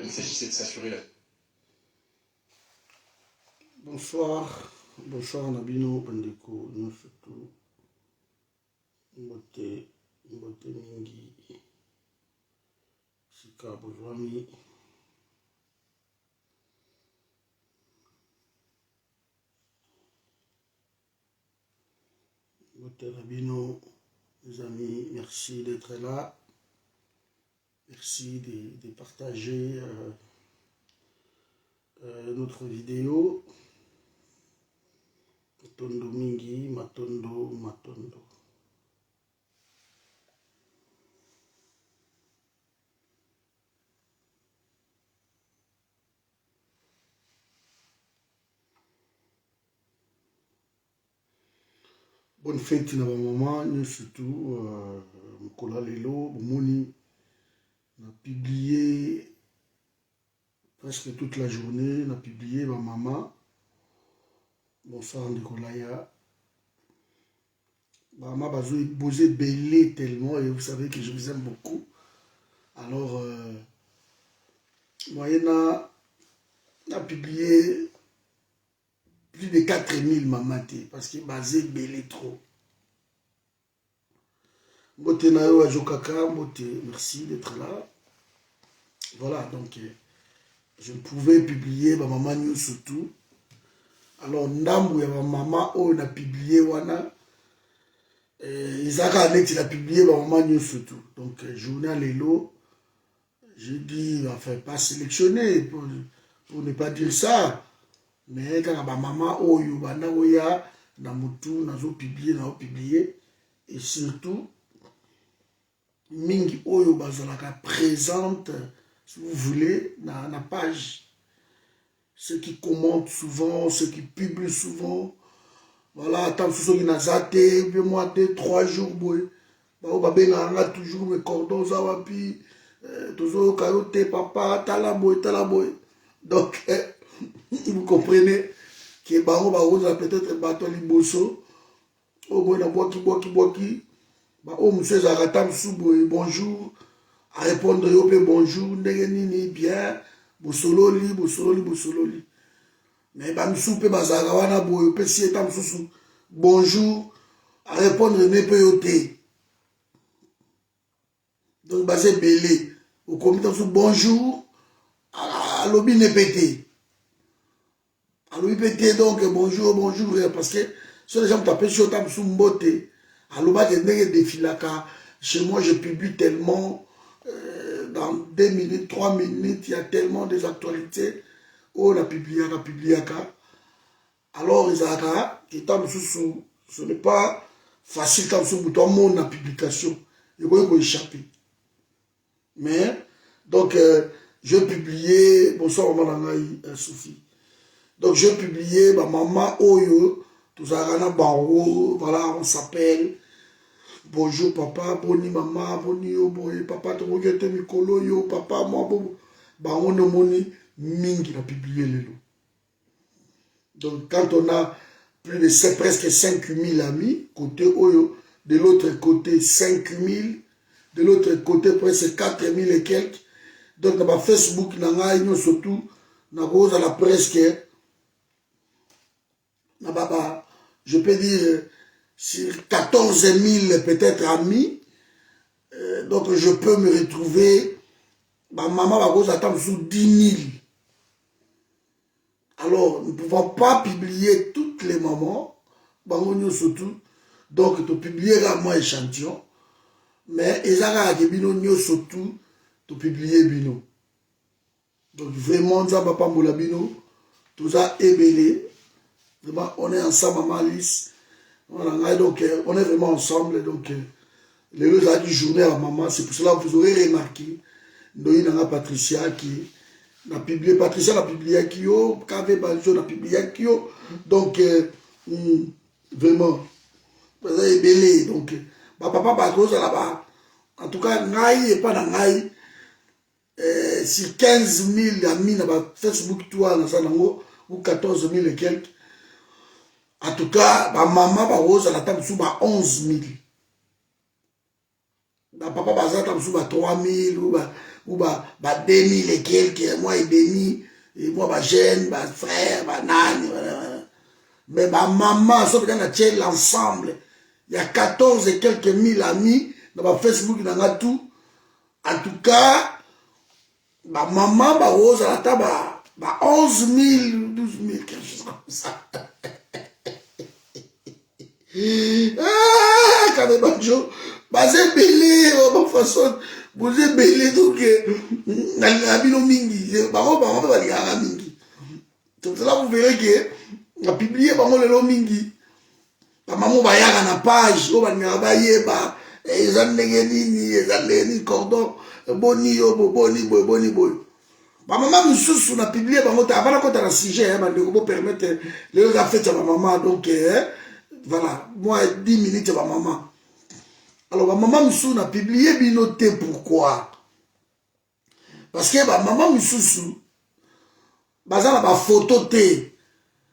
il s'agissait de s'assurer la... Bonsoir, bonsoir Nabino Bandeko, nous surtout Mbote Mingi, Sika Bozwami. Mbote Nabino, mes amis, merci d'être là. Merci de partager notre vidéo. Matondo Mingi, Matondo. Bonne fête na maman, nous surtout Mkola Lelo, Bomoni. On a publié presque toute la journée, on a publié ma maman. Bonsoir Nicolaya. Maman a posé belé tellement et vous savez que je vous aime beaucoup. Alors, moi, on a publié plus de 4000 mamans parce qu'il basé belé trop. Mbote Nayo Ajokaka, Mbote, merci d'être là. Voilà, donc je pouvais publier ma maman news surtout. Alors, Ndambu ya ma maman, on a publié wana. Isaac Anet, il a publié ma maman news surtout. Donc, journal Lelo, j'ai dit, enfin, pas sélectionné pour ne pas dire ça. Mais quand ma maman, Oyo, Bana Oya, Namutu, Nazo publié, et surtout, Mingi Oyo Bazalaka présente, si vous voulez, dans la page. Ceux qui commentent souvent, ceux qui publient souvent. Voilà, tant que ceux qui n'ont pas été, 3 jours, toujours mes cordons, Zawapi, toujours Kayote, papa, Talaboy. Donc, vous comprenez que Baron Baron a peut-être battu Liboso. Au moins, na boaki. Oh, monsieur Zaratam Souboy, bonjour. À répondre, bonjour, Ndengenini, bien. Bosololi. Mais Bamsoupe Bazarawana Boy, Pessie Tamsousou, bonjour. À répondre, Nepeyote. Donc, basé Belé. Au comité, bonjour. À l'obi Nepété. À l'obi Pété, donc, bonjour. Parce que si les gens t'appellent sur Tamsou Mbote, à l'oba de Défilaka, chez moi, je publie tellement. Dans 2 minutes, 3 minutes, il y a tellement des actualités. Oh, on a publié. Alors, ce n'est pas facile comme ce bouton, mon publication. Il faut échapper. Mais, donc, je publiais, bonsoir maman Nangaï, Sophie. Donc, je publiais, ma maman Oyo, tout ça, voilà, on s'appelle. Bonjour papa, boni maman, boni yo boy, papa te regarde mikolo yo, papa moi bon, bah on a moni mingi a publié les lots. Donc quand on a plus de presque 5000 amis, côté Oyo, de l'autre côté 5000, de l'autre côté presque 4000 et quelques. Donc dans Facebook, nous surtout, nous avons presque, je peux dire, sur 14 000 peut-être amis, donc je peux me retrouver, ma maman va vous attendre sous 10 000. Alors, nous ne pouvons pas publier toutes les mamans, surtout, donc tu publieras moi échantillon, mais Ezara Bino surtout, tu publier Bino. Donc vraiment, ça va pas Bino, tout ça est belé, vraiment, on est ensemble, maman Alice. Voilà, donc on est vraiment ensemble, donc les deux a dit journée à maman, c'est pour cela que vous aurez remarqué, nous avons Patricia qui a publié, Patricia a publié Kyo, KV Banjo a publié Kyo, donc vraiment, vous avez belé, donc papa Bakos là-bas, en tout cas, Naï et pas dans Naï, si 15 000 amis dans Facebook, toi, ou 14 000 et quelques. En tout cas, ma maman va rose à la table sous 11 000. Ma papa va à la table sous 3 000 ou bah Denis les quelques, moi et Denis, et moi bah jeune, bah frère, bah nani, mais bah maman, sauf que dans l'ensemble, il y a 14 et quelques mille amis dans ma Facebook, dans ma tout. En tout cas, bah maman, bah rose à la table, bah 11 000, 12 000, quelque chose comme ça. Ah, quand même, Banjo, bah c'est belé, de toute façon, vous êtes belé, donc, n'abino mingi, bah on va aller à mingi. Donc là, vous verrez que, on a publié, bah on le mingi. Bah maman, bah y'a na page, on va aller, bah, ils ont des cordon, boni, boni. Bah maman, nous on a publié, bah on a avant qu'on a un sujet, bah on permettre, les autres affaires à ma maman, donc, voilà, moi 10 minutes ma maman. Alors ma maman Moussou a publié binoté pourquoi? Parce que ma maman Moussou baza na ba photo té.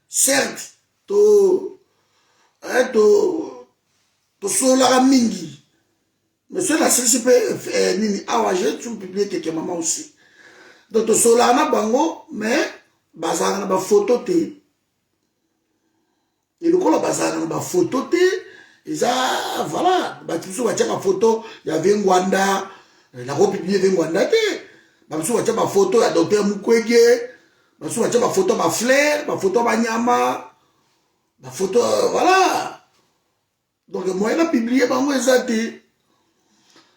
Certes, to sola mingi. Mais c'est la CCP nini awa j'ai tu publié que maman aussi. Donc to sola na bango mais baza na ba photo té. Et le coup, bazar na ba photo té, et ça, voilà, bah tu vois ma photo, il y avait Ngwanda, la republié Ngwanda té, bah tu vois ma photo, il y a docteur Mukwege, bah tu vois ma photo ma Flair, ma photo ma Nyama, ma photo, voilà. Donc moi il a publié bah moi ça té,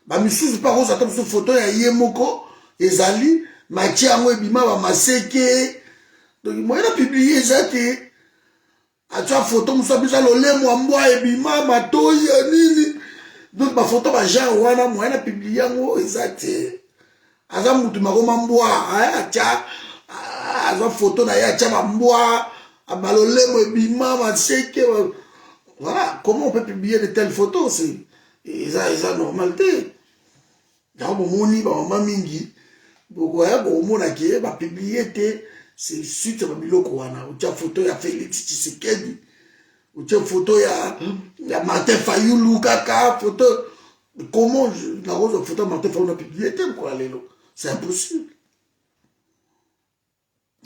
bah monsieur pas rose attends sur photo il y a Yemoko, ezali, Matia moi bima ba Maseke, donc moi il a publié ça té. Atua photo musabisa lolemo ambwa ebima matoyi nini donc ba photo ba genre wana moi na publier ngo ezate aza mutu makoma mbwa atia aza photo na ya atia mbwa abalolemo ebima maseke voilà comment on peut publier de telles photos c'est eza normalité donc moni ba mama mingi boko ya bo mona ke ba publier te. C'est suite à biloko wana utia photo ya Félix Tshisekedi utia photo ya Martin Fayulu kaka photo comment la rose photo Martin Fayulu na publié quoi lelo c'est impossible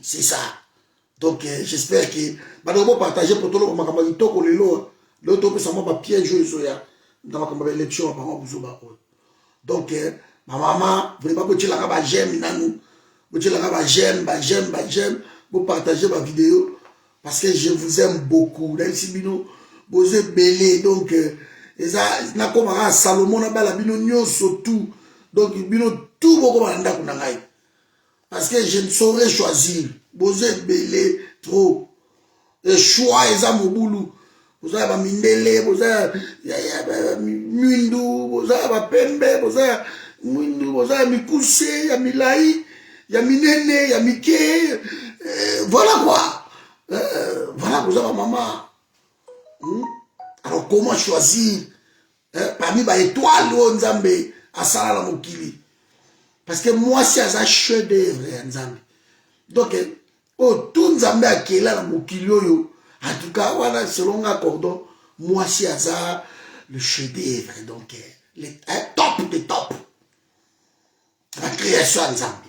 c'est ça donc j'espère que badoko partager pour tout le makambo kitoko lelo l'autre peut savoir pas piège ya dans makambo élection par exemple buzoba donc ma maman vous ne pas que la ba j'aime nanou j'aime, vous partagez ma vidéo parce que je vous aime beaucoup. Vous êtes belé, donc, na comme un Salomon, na bino surtout, donc, bino tout beaucoup parce que je ne saurais choisir. Vous êtes belé trop. Le choix est à mon boulot. Vous avez mindele, vous avez mundu, vous avez pembe, vous avez mundu, vous avez mikuse, ya milai. Il y a minene, il y a Mickey, voilà quoi. Voilà, vous avez maman. Alors comment choisir parmi les étoiles où Nzambe a ça la mokili? Parce que moi c'est un chef d'œuvre Nzambe. Donc tout Nzambe a qui là la mokili yo. En tout cas voilà selon un cordon, moi c'est ça le chef d'œuvre donc les top des top. La création Nzambe.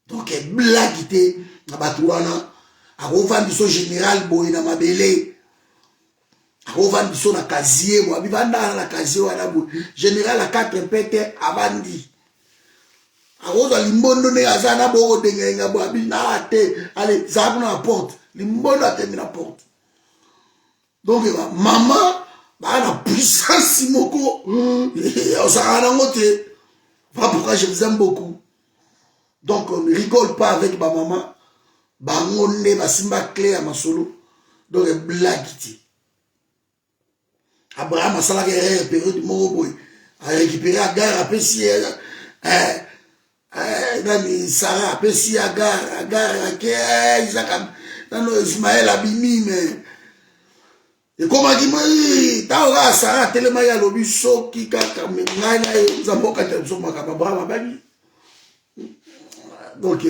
Donc, blague était, na batouana, a revendication général boy na mabele, a revendication na casier, moi, bivanda na casier wana boy, général a 4 pete avandi. A rosa limbondo ne azana boko dengenga boy, na ate, allez, zabu na porte, limbondo ate na porte. Donc, maman, bah na puissance moko, on s'arrête ngote, voilà pourquoi je vous aime beaucoup. Donc, on ne rigole pas avec ma maman. Bangonne, ma simba clé à ma solo. Donc, blague. Abraham a salarié à période du Moroboy. A récupéré à gare, à Pessi. Sarah, à Pessi, à gare, à Isaac, Ismaël, Abimi, mais. Et comme on dit, Taora, Sarah, tellement il y a l'obus, qui, kaka, mais, nous avons qu'à te dire, Abraham, Abani. Donc,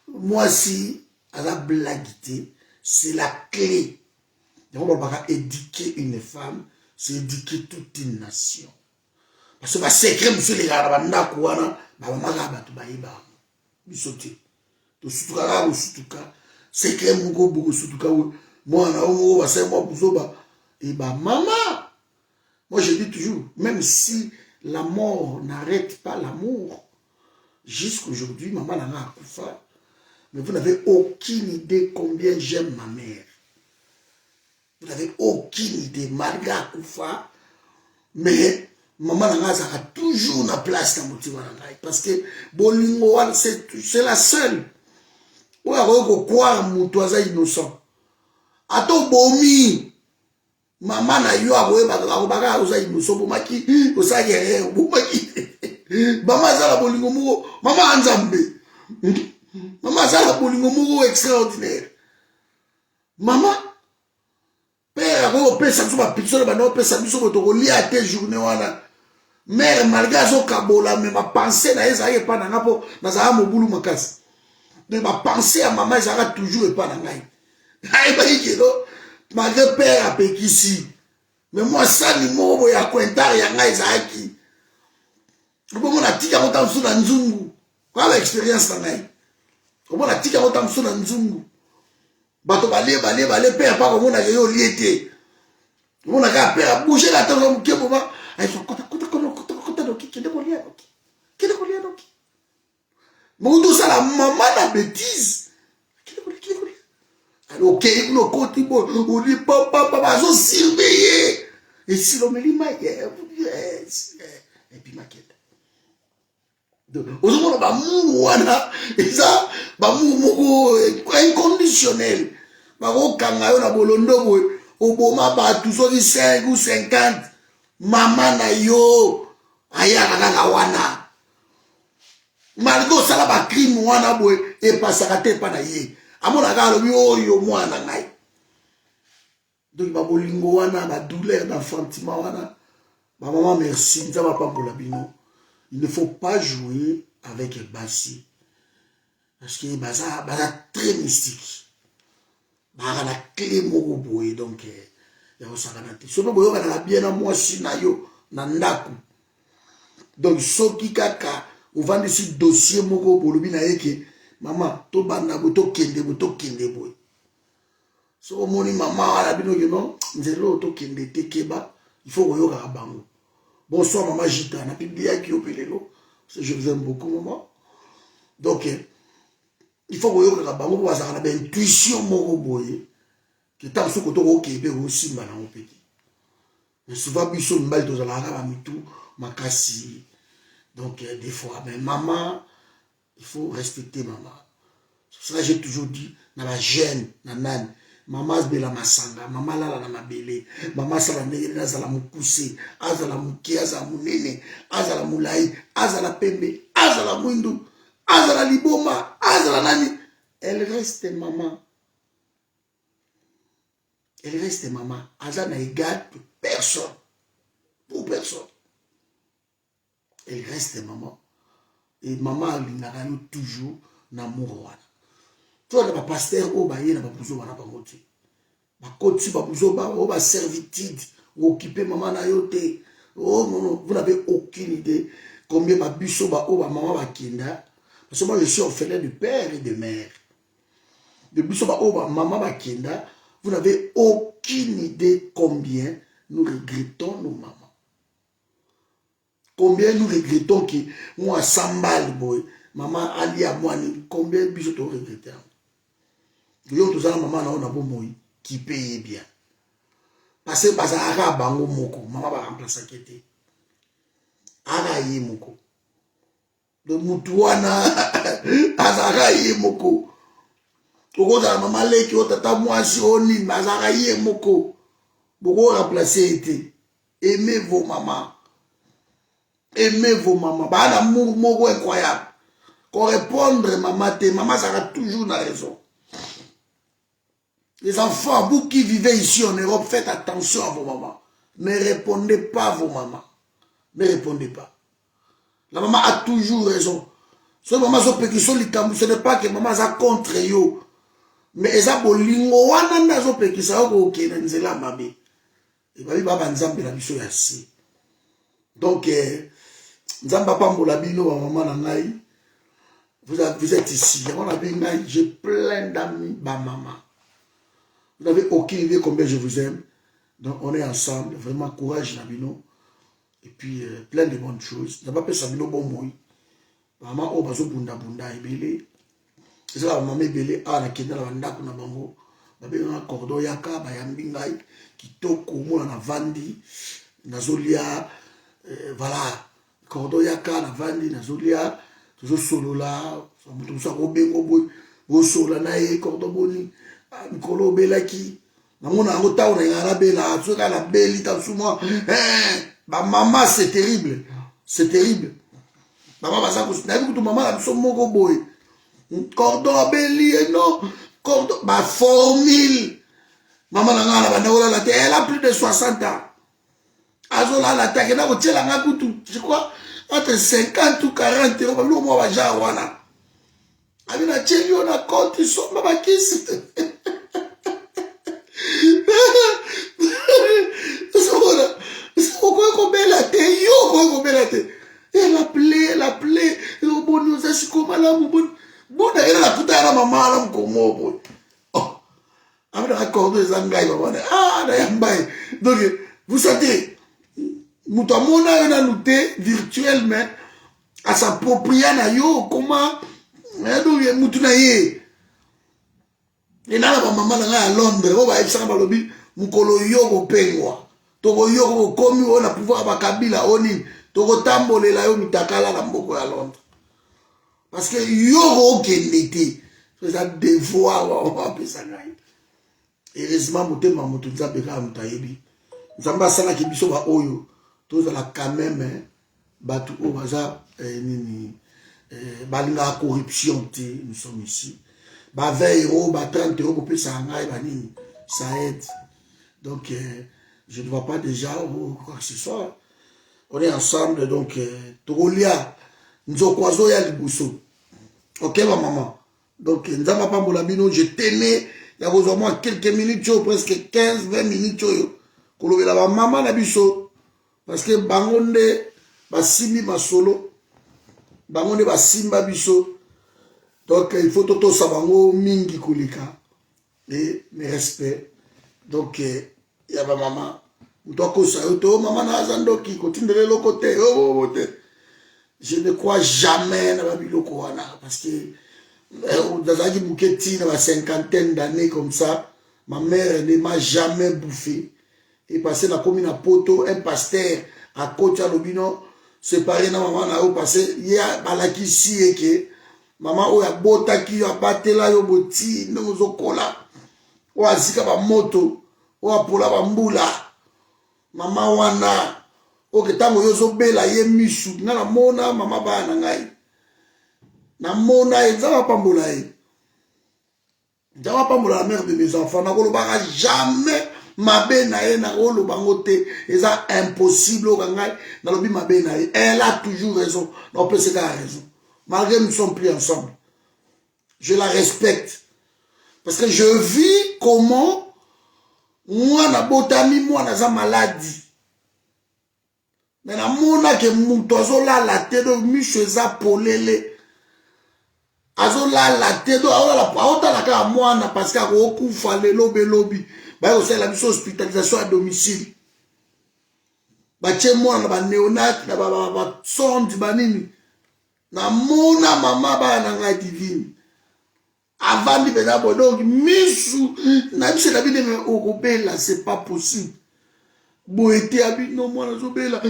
moi, si, à la blaguité, c'est la clé. On va pas éduquer une femme, c'est éduquer toute une nation. Parce que, secret, monsieur, les gars, Maman bato bayiba. Bisote. To sutuka ka sutuka. Secret moko boko sutuka we. Moi na omo ba sai moi buzoba. Et bah maman. Moi je dis toujours, même si la mort n'arrête pas l'amour, jusqu'aujourd'hui maman n'a pas akufa. Mais vous n'avez aucune idée combien j'aime ma mère. Vous n'avez aucune idée malgré akufa. Mais maman a toujours une place dans mon timanangai. Parce que bolingo c'est la seule. Où a croire mon toisa innocent. Ato bomi. Maman na yo aboye baka oza innocent bomaki osa guerre bomaki. Maman za la bolingo moko, maman anzambe. Maman za la bolingo moko extraordinaire. Maman père ko pesa biso ba pizza ba no pesa biso ko to lia te journée wana. Mère malgré zo kabola mais ma pensée na eza ye pa na ngapo na za mobulu makasi. Mais ma pensée à maman ça toujours pas na ngai. Ai ba ikelo malgré père a pekisi. Mais moi ça ni mo ya kwenta ya ngai za ki. Ko mo na tika ko tamsu na nzungu. Kwa expérience na ngai. Ko mo na tika ko tamsu na nzungu. Bato balé père pas comme on a yo liété. On a qu'à père bouger la tête comme que moment. Ils sont kota donc qui de coller donc. Qui de coller donc. Mon tout ça la maman la bêtise. Qui de coller. Alors OK, no côté bon, on dit papa zo surveiller. Et si l'homme li maïe, et puis maquette. Donc, aujourd'hui, on va mourir, et ça, va mourir inconditionnel. Va kanga yo na bolondo, au boma ba tout ça 5 ou 50. Maman na yo, aya kaka wana. Malgré ça, la crime wana boy, et pas ça te pas na ye. Amon la galo yo mwana ngai. Donc, ba bolingo wana, ba douleur d'enfantement wana. Ma maman merci, ça va pas pour la bino. Il ne faut pas jouer avec Bassi. Parce que Baza très mystique. Baza la clé moko boye donc ya osakanate. Sono boyo kana bien na moi sinayo na ndaku. Donc soki kaka ovande si dossier moko bolobi na yeke maman to banda bo to kende boy. So moni maman ala bino yono nzelo to kende tekeba il faut oyoka bango. Bonsoir maman Gita na biblia ki opelelo. Je vous aime beaucoup, maman. Donc, il faut que vous ayez une intuition moroboye. Que tant que vous avez aussi mal en petit. Mais souvent, vous avez mal dans la mitou, ma cassie. Donc, des fois, mais maman, il faut respecter maman. C'est ça que j'ai toujours dit, dans la gêne, dans la nan. Maman se la masanga, maman la na mabele, maman sa la nene na za la mukuse, aza la muke, aza munene, aza la mulai, aza la pembe, aza la mwindu, aza la liboma, aza la nani. Elle reste maman. Elle reste maman. Aza na égale pour personne. Pour personne. Elle reste maman. Et maman a toujours l'amour. Toi, le pasteur, au baye, n'a pas besoin de pas côté. Ma côté, pas besoin de servitude, occuper maman na yote. Oh non, vous n'avez aucune idée combien ma biso ba o ba maman ba kinda. Parce que moi je suis orphelin de père et de mère. De biso ba o ba maman ba kinda, vous n'avez aucune idée combien nous regrettons nos mamans. Combien nous regrettons que moi sambal boy, maman ali à moi, combien biso to regretter. Yo tout ça maman na on a bon moi qui paye bien. Parce que bazara bango moko, maman va remplacer kete. Ara ye moko. De mutuana azara ye moko. Toko za maman le ki o tata moi si oni bazara ye moko. Boko remplacer été. Aimez vos mamans. Aimez vos mamans. Ba un amour moko incroyable. Correspondre maman te, maman sera toujours dans la raison. Les enfants, vous qui vivez ici en Europe, faites attention à vos mamans. Ne répondez pas à vos mamans. Ne répondez pas. La maman a toujours raison. Ce maman, ce n'est pas que maman a contre yo. Mais elle a bolingo wana na zo pekisa ko ke nzela mabe. Et ba nzambe na biso ya si. Donc Nzamba pambola bino ba maman na ngai. Vous êtes ici. J'ai plein d'amis, ba maman. Vous n'avez aucune idée combien je vous aime. Donc on est ensemble, vraiment courage Nabino. Et puis plein de bonnes choses. N'a pas fait Sabino bon moi. Maman o bazo bunda bunda ebele. C'est là maman ebele a na kenda na ndako na bango. Ba benga cordo yaka ba yambi ngai kitoko mona na vandi nazolia voilà cordo yaka na vandi nazolia tozo solola so mutu sa ko bengo boy bo sola na e cordo boni mikolo belaki namona ngo tawo na ngala bela so ka la beli ta souma ba maman c'est terrible, c'est terrible. Maman va ça ko na biku to maman la so moko boy cordon beli non cordon ba formule maman na ngala ba ndaola la elle a plus de 60 ans azola la ta kena ko tela ngakutu je crois entre 50 ou 40 euros lo mo ba ja wana abina tsheli ona compte so ba kisi elle appelait oh bon nous a si comme là bon elle a puta la maman là comme bon oh avec l'accord des anglais ah d'ailleurs donc vous savez nous avons une lutte virtuellement à s'approprier na yo comment donc mutuna ye et là la maman là à Londres on va être balobi mukolo yo ko pengwa to ko yo ko komi on pouvoir ba kabila oni toko tambolela yo mitakala na mboko ya Londres parce que yo okendete c'est ça devoir wa pesa ngai heureusement motema moto nzambe ka mutayebi nzamba sala ki biso ba oyo tozala quand même batu o baza nini balinga corruption te nous sommes ici ba 20 euros ba 30 euros pour pesa ngai ba nini ça aide donc je ne vois pas déjà quoi que ce soit. On est ensemble, donc, Togolia, Nzokwazo ya Libuso. Ok, ma maman. Donc, Nzama Pambolabino, je tenais, il y a besoin de quelques minutes, presque 15-20 minutes, Kolobe la maman na biso. Parce que Bangonde, Basimi Masolo, Bangonde Basimba biso. Donc, il faut toto sabango mingi kulika. Et mes respects. Donc, il y a ma maman. Maman je ne crois jamais dans la biloko parce que dans la cinquantaine d'années comme ça, ma mère ne m'a jamais bouffé. Et passé la commune à Poto, un pasteur à Kocha Lobino, séparé na maman na o passé, il y a balaki si et que maman o ya bota ki yo batela yo boti no zokola. O azika ba moto, o apola ba mbula. Mama wana oke tango yozo bela ye misu na mona mama bana ngai na mona ezaba pambola ye nzaba pambola la mère de mes enfants na kolo baka jamais mabe na ye na kolo bango te eza impossible oka ngai na lobi mabe na ye elle a toujours raison non peut c'est qu'elle a raison malgré nous ne sommes plus ensemble je la respecte parce que je vis comment moi na botami moi naza maladie mais na mona ke muto azola la te do miso eza polele azola la te do aota la ka mwana parce que akufa lelo belobi ba yo sala biso hospitalisation à domicile ba che mwana ba néonat na ba sonde banini na mona mama ba na ngai divine avant de venir bon donc misu na biso na bine okobela c'est pas possible boete abi non moi na zobela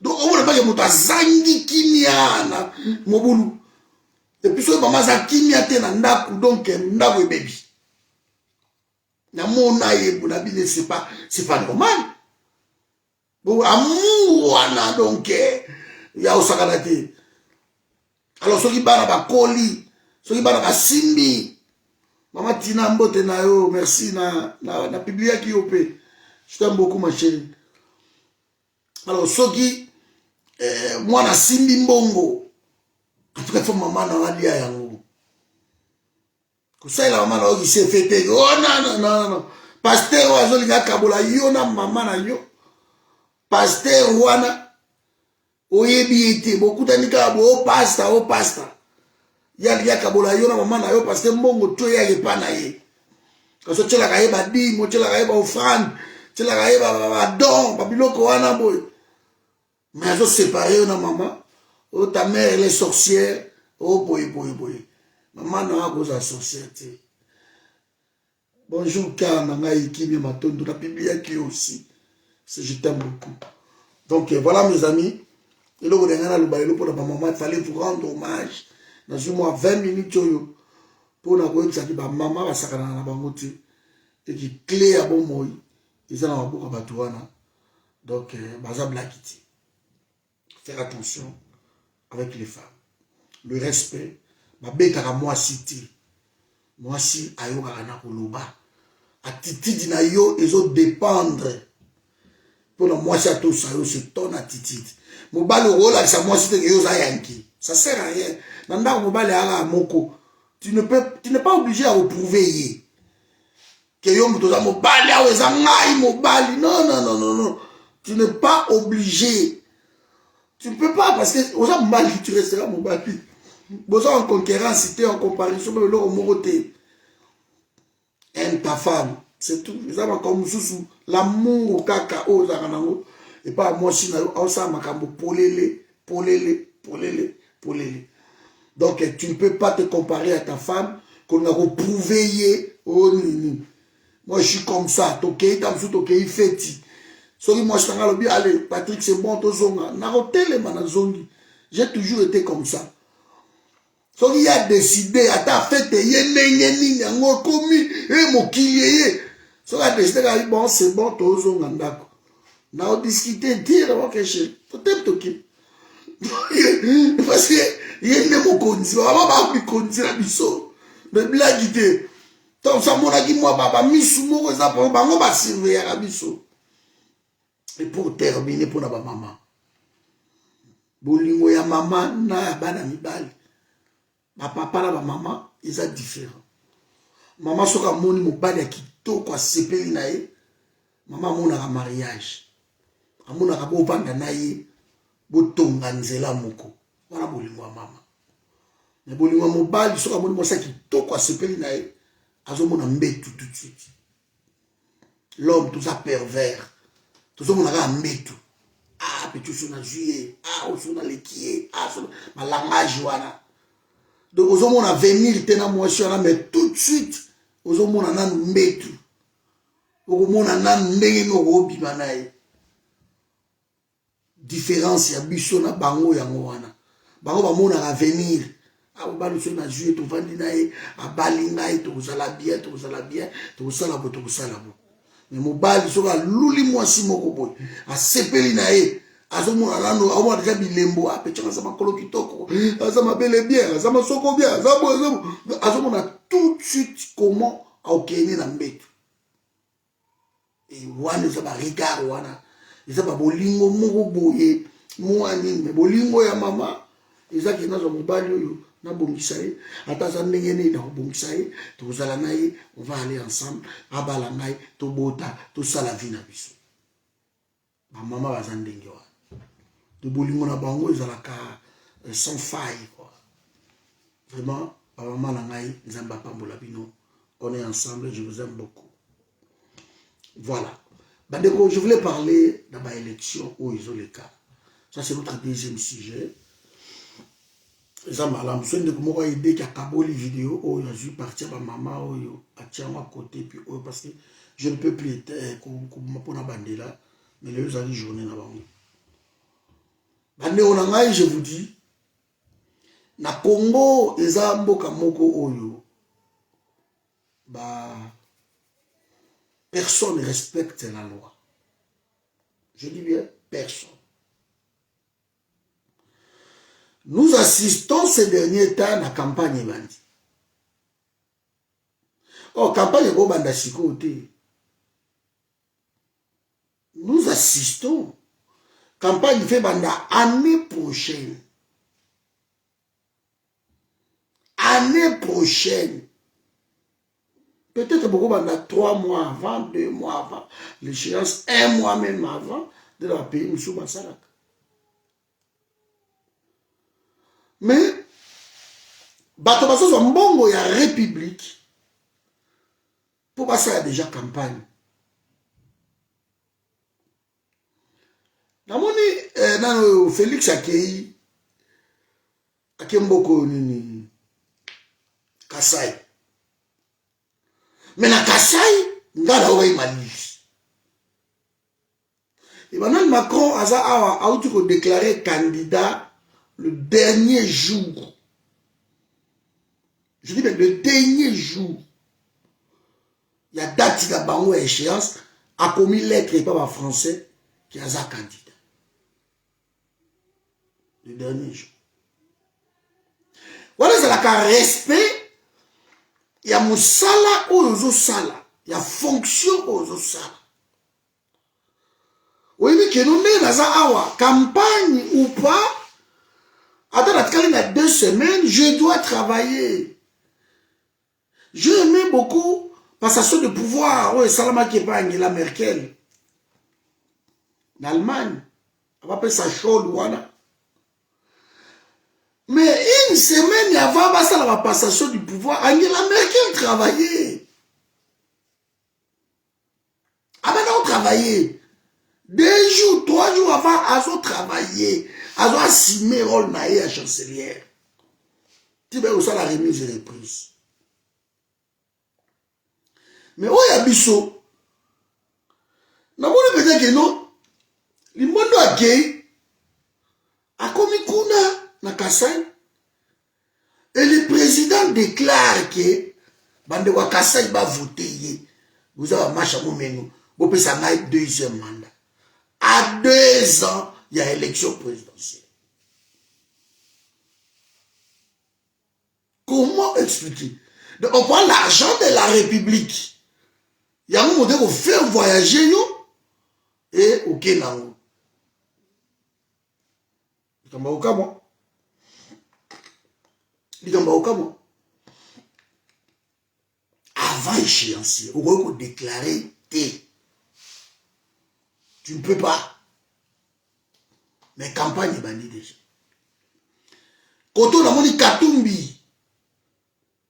donc on va pas que moto azangi kimiana mobulu et puis so mama za kimia te na ndaku donc ndako ebebi na mona ye na bine c'est pas normal bon amour wana donc ya osakana te alors soki bana ba koli soki bana basimbi mama tina mbote na yo merci na publier ki yo pe je t'aime beaucoup ma chérie alors soki moi na simbi mbongo en tout cas faut maman na walia yango ko ça la maman na oki se fete oh non pasteur wazolinga kabola yo na maman na yo pasteur wana oyebi ete bokutani kaka bo pasta yaka bola yo na mama na yo parce que mbongo to ya yepa na ye kaso tshela ka ye ba dimo tshela ka ye ba offrande tshela ka ye ba don ba biloko wana boy mais azo séparer na mama oh ta mère elle est sorcière oh boy maman na cause à sorcière. Bonjour car na ngai kimi matondo na biblia qui aussi c'est je t'aime beaucoup. Donc voilà mes amis, et là pour maman il fallait vous rendre hommage dans une mois 20 minutes pour na ko ça qui ba maman ba sakana na bango tu et qui clé à bon moi ils en ont beaucoup batouana. Donc baza blakiti. Faire attention avec les femmes. Le respect ba beka moi cité. Moi si ayo kana koloba attitude na yo ezo dépendre pour moi ça tout ça c'est ton attitude. Mobali rola ça moi si te yo za yanki. Ça sert à rien. Nanda mobali ala moko. Tu n'es pas obligé à reprouver que yo mutoza mobali awe za ngai mobali. Non. Tu n'es pas obligé. Tu ne peux pas parce que aux gens mobali tu resteras mobali. Besoin en concurrence, c'était en comparaison avec l'autre moroté. Aime ta femme, c'est tout. Les hommes comme sous l'amour kaka aux aranango et pas moi si na osa makambo polele. Donc tu ne peux pas te comparer à ta femme qu'on a reprouvé oh nini. Moi je suis comme ça, tokei tam sou tokei feti. Sori moi je t'en allons bien allez Patrick c'est bon to zonga. Na hôtel manazongi. J'ai toujours été comme ça. So il a décidé à ta fête yé yango komi et mokili so a décidé bon c'est bon tozo ngandako na discuter dire ok chez peut-être toki parce que yé ne mokonzi ba bikonzi na biso mais blague té donc ça mona ki moi baba misu moko za bango ba surveiller la biso. Et pour terminer pour na ba maman bolingo ya mama na bana mibali. Ma papa na ma maman, ils sont différents. Maman soka moni mobali ya kitoko asepeli na ye. Maman mona ka mariage. Amona ka bo banda na ye botonga nzela moko. Wana bolingo ya mama. Mais bolingo mobali soka moni mosa kitoko asepeli na ye. Azomona mbetu tout de suite. L'homme tout ça pervers. Tout ça mona ka mbetu. Ah, petit sur na juillet. Ah, on na lekié. Ah, ma langage wana. Donc, aux hommes, on a venir, mais tout de suite, aux hommes, on a un métu. Aux hommes, on a un métu. Différence, il y a biso na bango yangoana. Bango ba mona a venir. Ah, on va nous faire jouer, tout va dire, à balinaï, tout ça la bien, tout ça la bien, tout ça la beau, tout ça la beau. Mais mon bal, il sera louli moi si mon coboy. À sepelinaï. Azomona nano awa déjà bilembo apetchanga sama kolo kitoko azama bele bien azama soko bien azomona tout de suite comment aokene na mbetu et wana za ba regard wana za ba bolingo moko boye mwani me bolingo ya mama ezaki na zo mobali oyo na bongisa ye ata za ndenge ne na bongisa ye tozala na ye on va aller ensemble abala ngai to bota to sala vie na biso ba mama baza ndenge wana. De bolingo na bango ezalaka sans faille quoi. Vraiment maman na ngai nzamba pambola bino on est ensemble je vous aime beaucoup. Voilà. Bandeko je voulais parler de ma élection au Isoleka. Ça c'est notre deuxième sujet. Zamba la mso ndeko moko idée ki akaboli vidéo o ya ju partir ba maman oyo atia à côté puis parce que je ne peux plus pour na bandela mais les autres journée na bango. Je vous dis, na Congo, eza mboka moko oyo, personne ne respecte la loi. Je dis bien, personne. Nous assistons ces derniers temps à la campagne bandi. Oh, campagne banda sikote. Nous assistons. Campagne fait banda année prochaine. Année prochaine. Peut-être beaucoup banda 3 mois avant, 2 mois avant. L'échéance 1 mois même avant de la payer Moussou Bassarak. Mais bato bazozwa mbongo ya république po basala déjà campagne. Namoni nano Félix akei akemboko nini Kasai. Mais na Kasai ngala oyi malisi. Emmanuel Macron aza awa auti ko déclarer candidat le dernier jour. Je dis bien le dernier jour. Il y a date de bango échéance a commis lettre et pas en français qui a un candidat. Le dernier jour. Voilà, c'est la respect. Il y a moussala ou ozo sala. Il y a fonction ou ozo sala. Oui, mais que nous avons campagne ou pas. Attends, il y a 2 semaines, je dois travailler. Je aimais beaucoup passation de pouvoir. Oui, Salama qui est pas Angela Merkel. L'Allemagne. On va appeler ça chaud, voilà. Mais une semaine avant la passation du pouvoir, Angela Merkel travaillait. Ah ben non, travaillait. 2 jours, 3 jours avant, elle a travaillé. Elle a assumé le rôle de la chancelière. Tu veux aussi la remise et reprise. Mais où y a biso? Na moni peut-être que non. Limondo a gay. A commis kuna na Kasai. Et le président déclare que bande wa Kasai va voter. Vous avez marché à mon menu. Vous pouvez s'en aller 2e mandat. À 2 ans, il y a élection présidentielle. Comment expliquer? Donc, on prend l'argent de la République. Il y a un moment où on fait voyager et au Kenango. Avant échéancier, on va déclarer T. Tu ne peux pas. Mais campagne est bandit déjà. Quand on a moni Katumbi,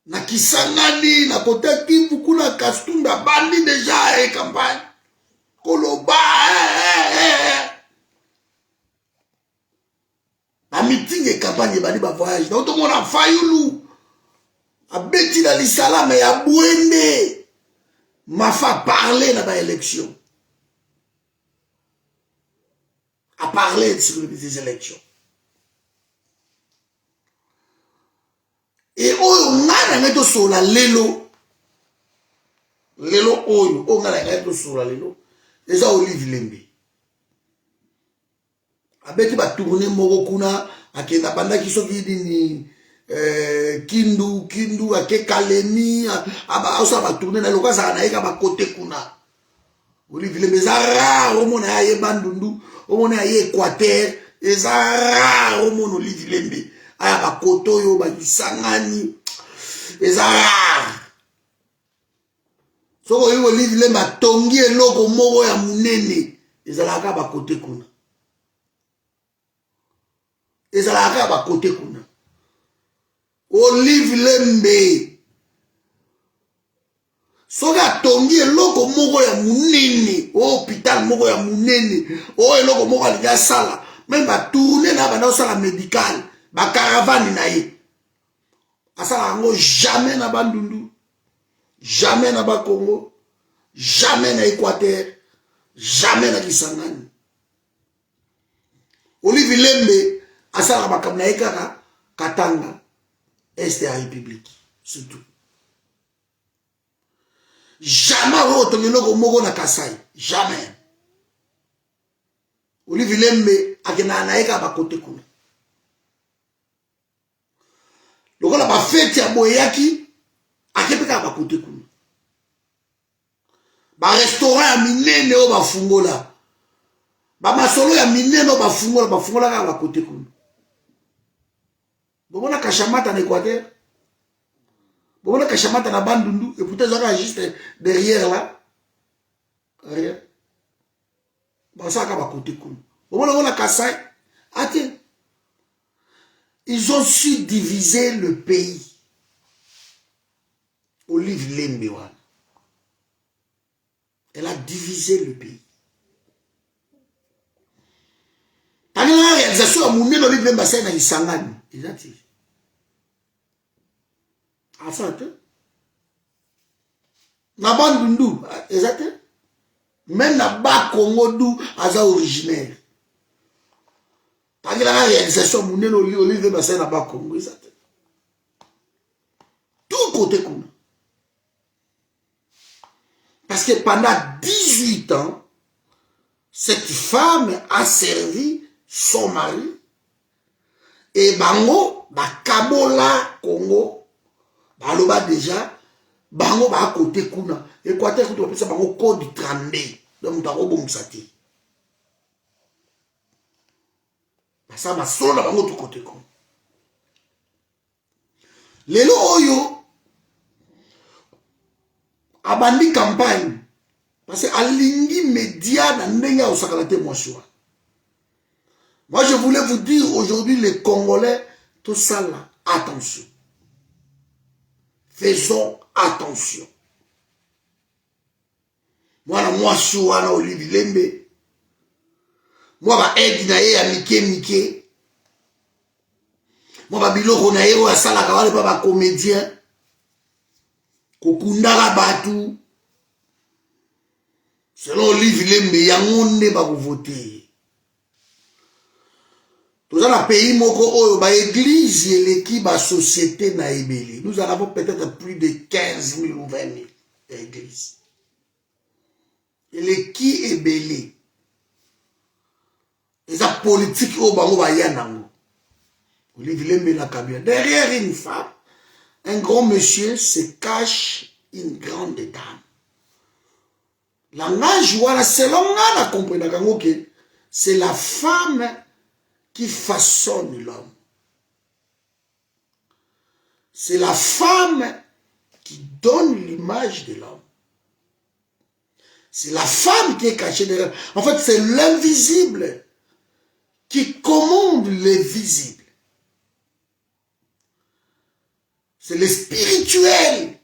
na Kisangani, na côté Kivu, kuna Kastumba, bandit déjà et campagne. Koloba, la meeting et campagne est bandit, voyage. Donc tout le monde a failli. A bêti dans l'Isala, mais a bouende. M'a fait parler dans l'élection. A parler sur les élections. Et on a sur la lelo. Lelo oyo. On a sur la lelo. Et ça, Olive Lembe. A bêti va tourner Morokuna. A kenda banda qui sont ni Kindu, a ke Kalemi. A ça va tourner dans le cas, ça n'a pas côté kuna. Olive Lembe, ça rare. Au monde a yé bandundu. Au monde a yé Équateur. Et ça rare. Au monde Olive Lembe. Aya ba koto yo ba Kisangani eza rare soko yo Olive Lembe tongi eloko moko ya munene ezalaka ba kote kuna ezalaka ba kote kuna Olive Lembe soka tongi eloko moko ya munene o hôpital moko ya munene o eloko moko ya sala même ba tourner na ba sala médical ba caravane na ye asala ngo jamais na bandundu jamais na ba Congo jamais na Équateur jamais na Kisangani Olive Lembe asala ba kamna ekaka Katanga est la République surtout jamais o tongelo moko na Kasai jamais Olive Lembe akena na eka ba kote kuna lokola ba fete ya boyaki akepeka ba kote kuna ba restaurant ya minene o ba fungola ba masolo ya minene o ba fungola ka ba kote kuna bomona Kashamata na Équateur bomona Kashamata na Bandundu et pourtant ça juste derrière là rien ba ça ka ba kote kuna bomona Kasai ate Ils ont su diviser le pays. Olive Lembewan. Elle a divisé le pays. T'as vu la réalisation à Moumé Olive Lembewan, c'est dans Isangani. Exactement. Ah, ça, tu na bandundu, exactement. Même na bas Congo d'où Aza originaire. T'as vu la réalisation à Moumé Olive Lembewan, c'est dans bas Congo, exactement. Tout côté Congo. Parce que pendant 18 ans, cette femme a servi son mari. Et bango, Kabola, Congo, baloba déjà, bango ba côté kuna. Équateur, tu appelles ça bango code 32. Donc, tu as bon sati. Ça m'a solo la bango tout côté kuna. Lelo oyo, abandi campagne parce que alingi média na ndenga osakalate mwashua. Moi je voulais vous dire aujourd'hui les Congolais tout ça là, attention. Faisons attention. Moi na mwashua na Olive Lembe. Moi ba aide na ye ya mike. Moi ba biloko na ye o asala ka wale ba comédien. Kokundala batu selon Olive Lembe yangonde ba voter. Nous avons un pays moko ba église et l'équipe ba société na ebeli. Nous en avons peut-être plus de 15 000 ou 20 000 églises. Et l'équipe ebeli. Les politiques au bango ba yanango. Olive Lembe la kabia. Derrière une femme, un grand monsieur se cache une grande dame. Langage voilà selon la comprendre que c'est la femme qui façonne l'homme. C'est la femme qui donne l'image de l'homme. C'est la femme qui est cachée derrière. En fait, c'est l'invisible qui commande les visibles. C'est le spirituel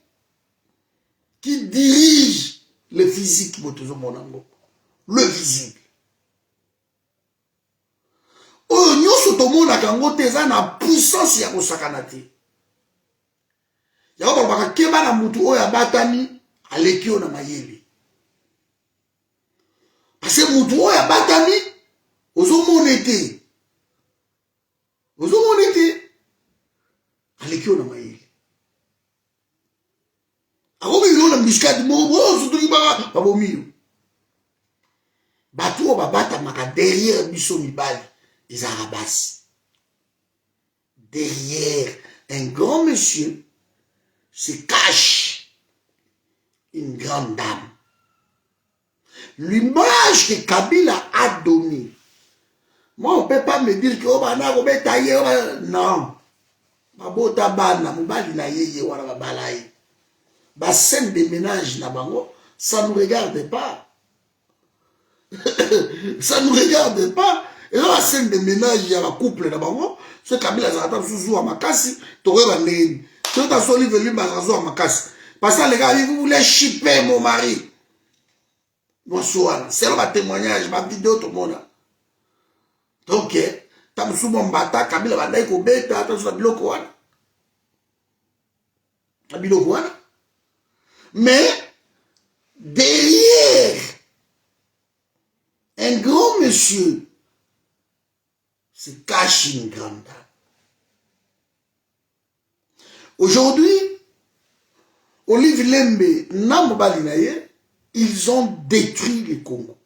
qui dirige le physique, le visible. Oh, nous sommes tout le monde à la puissance ya kosakanate. Yako baka keba na mutu oya batani alekio na mayele. Parce que mutu oya batani ozo monete. Ozo monete alekio na mayele. Ako il a muscade mo surtout ba babomiyo. Batu o babata maka derrière biso mibali les arabas. Derrière un grand monsieur se cache une grande dame. L'image que Kabila a donnée. Moi, on ne peut pas me dire que non. Babota bana mubali na yeye wana babalaye. Ba scène de ménage na bango, ça nous regarde pas. Ça nous regarde pas. Et là la scène de ménage il y a la couple na bango, ce Kabila zata suzu à makasi, towe ba ndeni. Tout à son livre lui bazazo à makasi. Parce que les gars, vous voulez chipper mon mari. Moi soir, c'est là ma témoignage, ma vidéo tout le monde. Donc tam sou mon bata Kabila ba ndai ko beta attention na biloko wana. Na biloko wana. Mais derrière un grand monsieur se cache une grande dame. Aujourd'hui, Olive Lembe, Nambalinaye, ils ont détruit le Congo.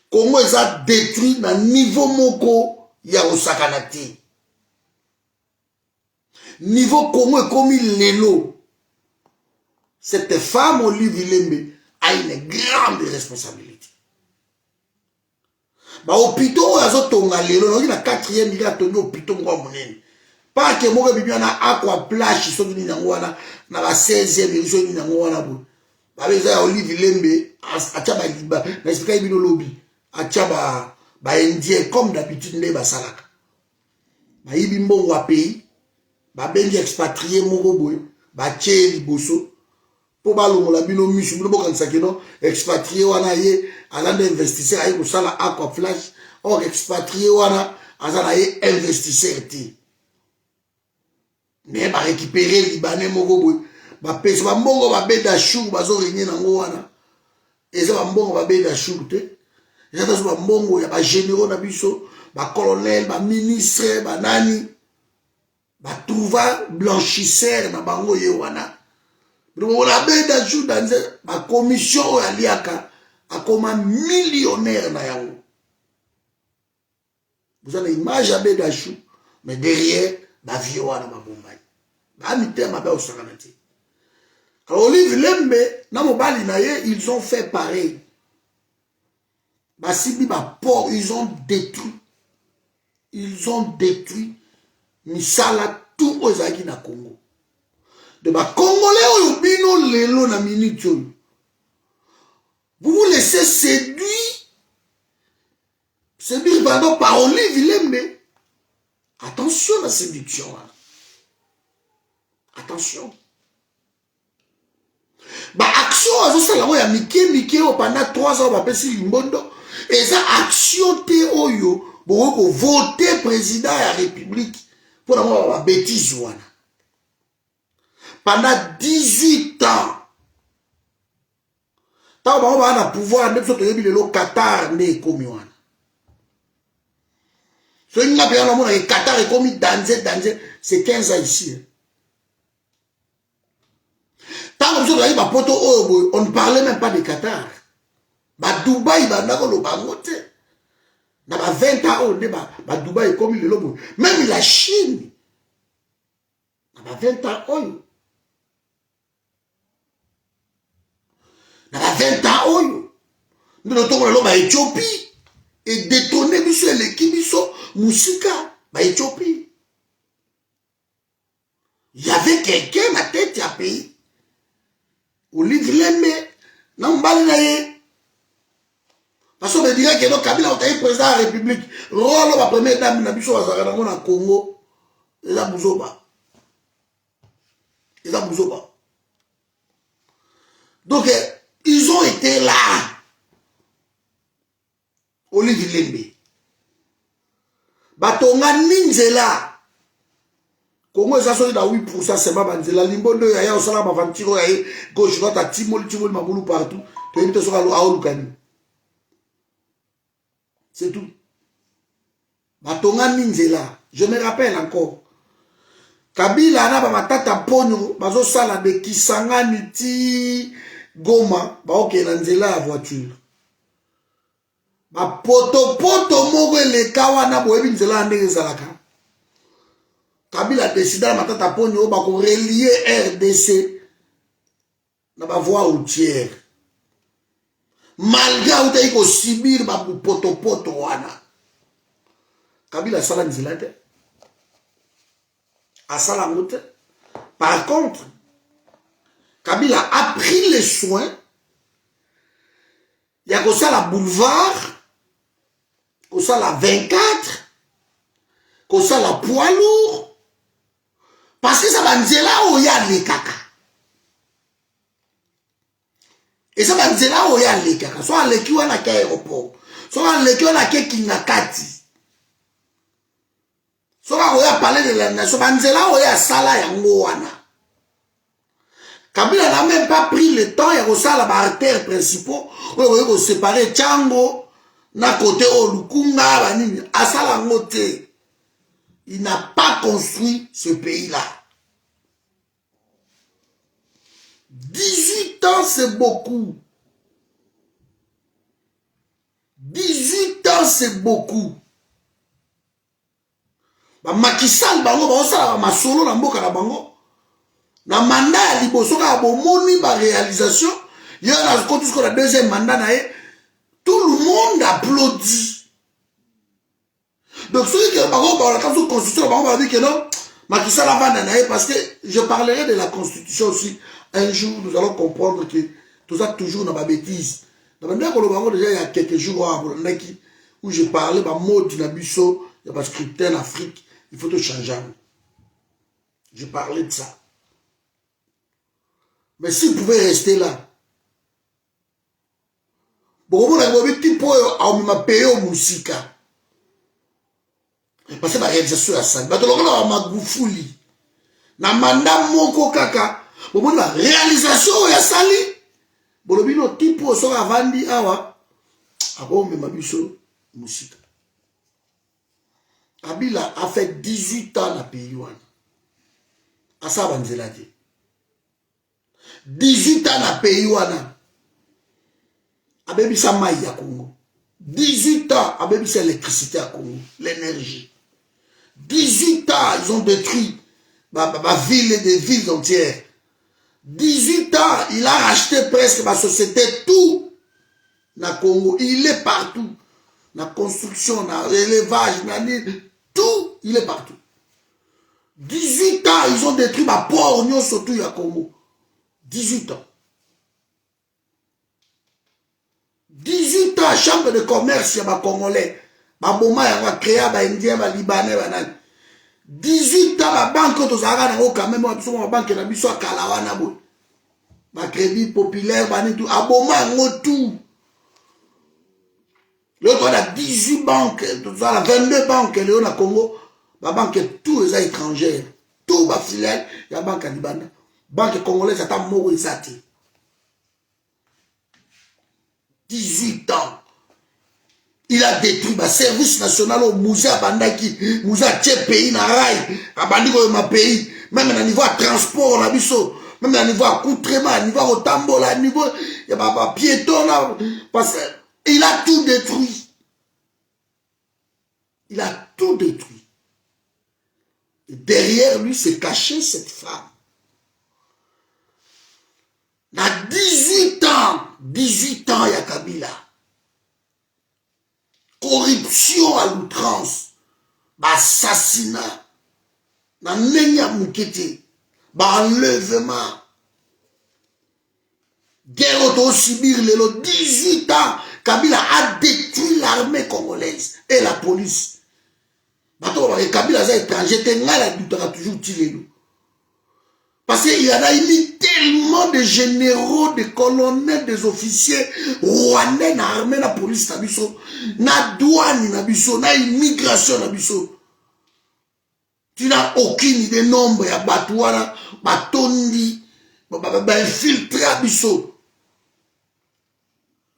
Congo les a détruit dans le niveau moko ya osakanati. Niveau Congo est comme l'élo. Cette femme, Olive Lembe, a une grande responsabilité. Ba hôpital azo tonga lelo, na 4e milliard tonga hôpital ngwa monene. Pas que moi bibi na aqua plage so ni ngwana na ba 16e édition ni ngwana bo. Ba beza Olive Lembe acha ba liba, na expliquer bino lobby. Acha ba indien comme d'habitude ne ba salaka. bayibi mbongo wa pays babengi expatrié moko boye batie liboso po balongola bino misu bino bokanisaki no expatrié wana ye alanda investisseur aye kosala aqua flash or expatrié wana aza na ye investisseur te me barécupéré libanais moko boye bapesa bambongo babeda shur bazorenye nango wana eza bambongo babeda shur te eza taso bambongo ya bagénéraux na biso bacolonel baministre banani batrouva blanchisseur na bango ye wana la beda shur danze bacommission oyo aliaka akoma millionnaire na yango vous avez l'image ya beda shur mais derrière bavie wana babombani bamitema ba osakana te. Alors Olive Lembe na mobali na ye ils ont fait pareil. Basibi ba port ils ont détruit misala tout ozaki na Congo. De ba Congolais oyo bino lelo na minute oyo. Vous vous laissez séduire pardon par Olive Lembe. Attention à la séduction. Hein. Attention. Ba action azosala ngo ya mike pendant 3 ans bapesi limbondo eza action te oyo boko voter président ya république pour avoir ba bêtise wana pendant 18 ans ta ba ba na pouvoir de soto yebi lelo Qatar ne komi wana so inga pe na mona Qatar est komi danger c'est 15 ans ici hein. On ne parlait même pas de Qatar. Dubaï, na 20 ans, Dubaï comme il est là. Même la Chine, na 20 ans, na 20 ans, nous avons Éthiopie et détourné l'équipe Moussika, Éthiopie. Il y avait quelqu'un à tête à pays. Olive Lembe, non balinaye. Parce qu'on me dirait que Kabila est président de la République. Rolo, la première dame, n'a biso à Congo. Et la Bouzoba. Donc, ils ont été là. Olive Lembe. Batonga Ninzela. Congo est associé à 8%, c'est pas la limbondo ya au salama vantiro ya gauche droite à timol mamoulou partout. Tu es sur Aolukani. C'est tout. Batonga Ninzela. Je me rappelle encore. Kabila na ba matata ponyo bazo sala de Kisangani ti Goma ba oke na nzela ya voiture. Ba poto moko le kawana boyebi nzela ndenge ezalaka. Kabila a décidé à matata ponyo ba ko relier RDC na ba voie routière. Malgré ou taiko subir ba poto wana. Kabila sala nzilate. A sala ngote. Par contre, Kabila a pris les soins. Il y a comme ça la boulevard, comme ça la 24, comme ça la poids lourd. Parce que ça va nous là où il y a les caca. Et ça va nous là où il y a les caca. Soit les qui ont la aéroport. Soit les qui ont la Kinakati. Soit où il y a parlé de la nation. Soit là où il y a Sala Yangoana. Kabila n'a même pas pris le temps. Il y a aussi la artère principaux. Où il y a séparé Tchango. Na côté Olukunga. Asala Ngote. Il n'a pas construit ce pays-là. 18 ans, c'est beaucoup. 18 ans, c'est beaucoup. Macky Sall, bango, ma solo, na mboka na bango. Na mandat ya liboso ka bomoni ba réalisation. Il y a la deuxième mandat, tout le monde applaudit. Donc, ceux qui ont la constitution, on va dire que non, Macky Sall a vendu parce que je parlerai de la constitution aussi. Un jour, nous allons comprendre que tout ça toujours dans ma bêtise. Dans déjà, il y a quelques jours où je parlais de mot d'Inabusso, il y a pas scripté en Afrique, il faut te changer. J'ai parlé de ça. Mais s'il pouvait rester là, bon, on a dit on m'a payé au Moussika. Parce que la réalisation est ça. Mais on m'a goufouli. Na mandat moko kaka. Bon, la réalisation est sali. Bon, le bino tipo so avandi awa. Abo me mabiso Moussika. Kabila a fait 18 ans dans le pays. A ça, on a dit. 18 ans dans le pays. A bébisa maï à Congo. 18 ans a bébisa l'électricité à Congo. L'énergie. 18 ans, ils ont détruit ma ville et des villes entières. 18 ans, il a racheté presque ma société, tout dans le Congo. Il est partout. Dans la construction, dans l'élevage, tout, il est partout. 18 ans, ils ont détruit ma port, surtout à Congo. 18 ans. 18 ans, chambre de commerce, il y a des Congolais. Baboma, il y a créé des Indiens, des Libanais. 18 ans, la banque, quand même, la banque, la biso à Kalawana. Ma crédit populaire, Aboma, tout. L'autre, on a 18 banques, 22 banques, on a Congo. La banque, tout les étrangers. Tout les filiales, il y a la banque à Libana. Banque congolaise, c'est un mot exact. 18 ans. Il a détruit le service national au musée à Bandaki. Musée à Tché pays, na rail. À Bandiko, ma pays. Même à niveau de transport, la biso. Même à niveau accoutrement, à niveau au tambour, à niveau. Il y a pas piéton là. Parce qu'il a tout détruit. Il a tout détruit. Et derrière lui, s'est cachée cette femme. Il a 18 ans. 18 ans, il y a Kabila. Corruption à l'outrance, assassinat, enlèvement, guerre auto-sibir, 18 ans, Kabila a détruit l'armée congolaise et la police. Kabila est étranger, toujours tiré. Parce qu'il y en a eu tellement de généraux, de colonels, des officiers rwandais, dans l'armée, dans la police, dans la douane, dans la immigration. Tu n'as aucune idée du nombre de batouana, batondi, infiltré à Bisso.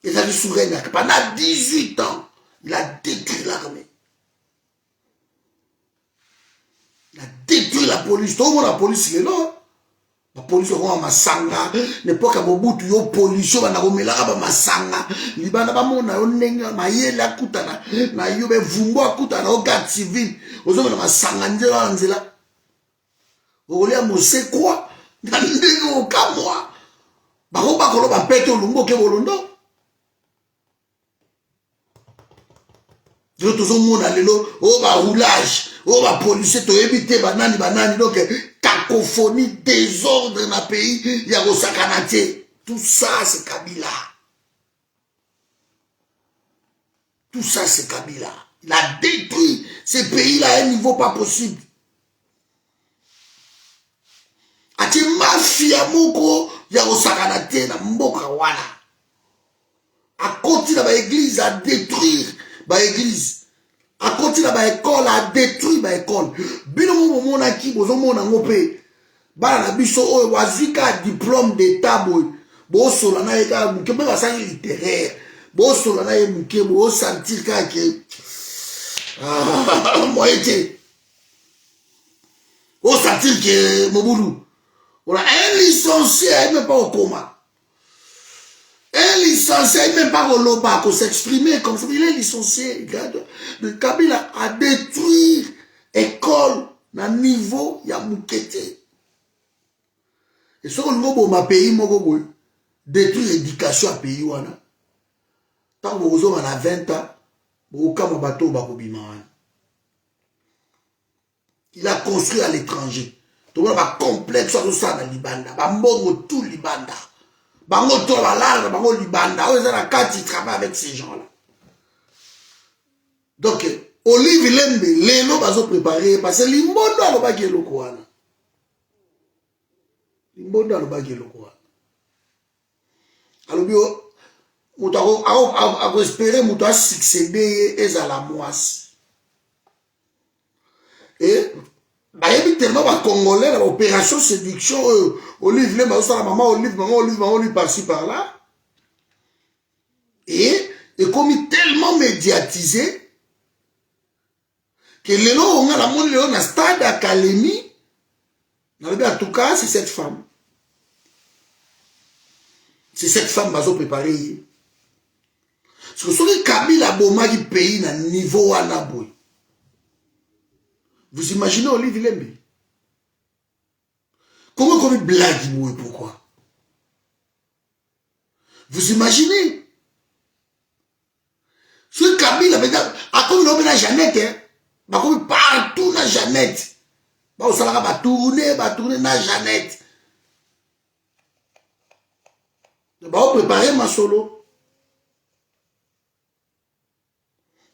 Et ça dit souverain, pendant 18 ans, il a détruit l'armée. Il a détruit la police. Tout le monde, la police, il est là. La police est masanga, n'importe quel bout yo pollution na komela ba masanga, libana ba mona yo nenga mayela kutana, na yo be vumbo akutana o garde civil, ozo na masanga nzela nzela. Olia mose quoi? Na ndenge o kamwa. Ba ko ba ko ba pete olumbo ke bolondo. Yo tozo mona lelo o ba roulage, o ba policier to éviter banani donc cacophonie, désordre dans le pays, il y a Rosakanate. Tout ça, c'est Kabila. Tout ça, c'est Kabila. Il a détruit ces pays-là à un niveau pas possible. Ati mafia moko, il y a Rosakanate na mboka wana. A continuer dans l'église à détruire l'église. A continuer dans l'école à détruire l'école. Bino mona ki bozo mona ngope. Bana na biso oyo wazika diplôme d'état boy. Bo sola na eka muke ba sa littéraire. Bo sola na muke bo sentir ka ke moyete. Bo sentir que Mobutu. On a un licencié même pas au coma. Un licencié même pas au loba pour s'exprimer comme ça. Il est licencié. Le Kabila a détruit l'école na niveau ya mukete. Et ce qu'on a pays, détruire l'éducation à pays. Tant que vous avez 20 ans, vous avez un bateau. Il a construit à l'étranger. Tout le monde a un complexe sur ça dans Libanda. Tout Libanda. Libanda. Il travaille avec ces gens-là. Donc, Olive Lembe, lelo bazo préparé parce que limbondo alobaki eloko wana. Limbondo alobaki eloko wana. Alobi mutu ako espérer mutu a succéder ezala mwasi. Et bayebi tellement ba congolais la opération séduction Olive Lembe bazo sala maman Olive par-ci par-là. Et comme tellement médiatisé que lelo on a la monde lelo na stade académie. En tout cas, c'est cette femme. C'est cette femme qui va préparer. Parce que si Kabila Boma qui pays na niveau anaboy. Vous imaginez Olive Lembe? Comment il blague boy, pourquoi? Vous imaginez? Si Kabila a comme l'homme na Jeannette, hein? Bah comme partout na Jeannette. Bah au salaire va tourner na Jeannette. Bah on préparer ma solo.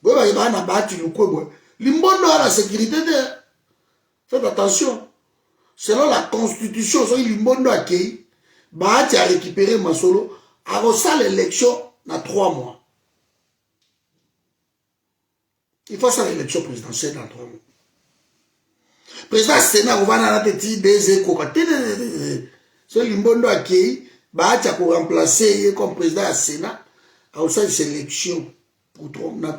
Bah il va na battu le quoi. Limbondo à la sécurité de. Faites attention. Selon la constitution, so Limbondo a qui bah tu as récupéré ma solo. Avant ça l'élection na 3 mois. Il faut ça l'élection présidentielle dans 3 mois. Président Sénat, on va dans la petite des échos. Ce Limbondo a qui bah tu as pour remplacer comme président à Sénat. Alors ça c'est élection pour 3 mois.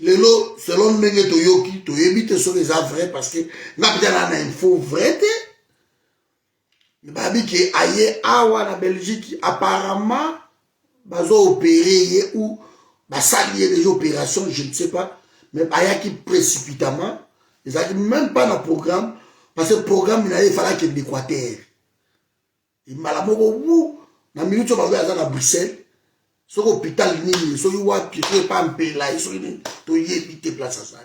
Lelo, selon Menge Toyoki, tu évites sur les vrai parce que n'a peut-être une info vraie. Babi qui aille à la Belgique, apparemment, bazo opéré ou basalier des opérations, je ne sais pas, mais aille qui précipitamment, ils n'ont même pas dans le programme, parce que le programme, il fallait qu'il y ait l'Équateur. Il m'a la mort dans la minute où on va à Bruxelles. Sur l'hôpital, sur le wapi, tu n'es pas un peu là, sur le tu place à ça.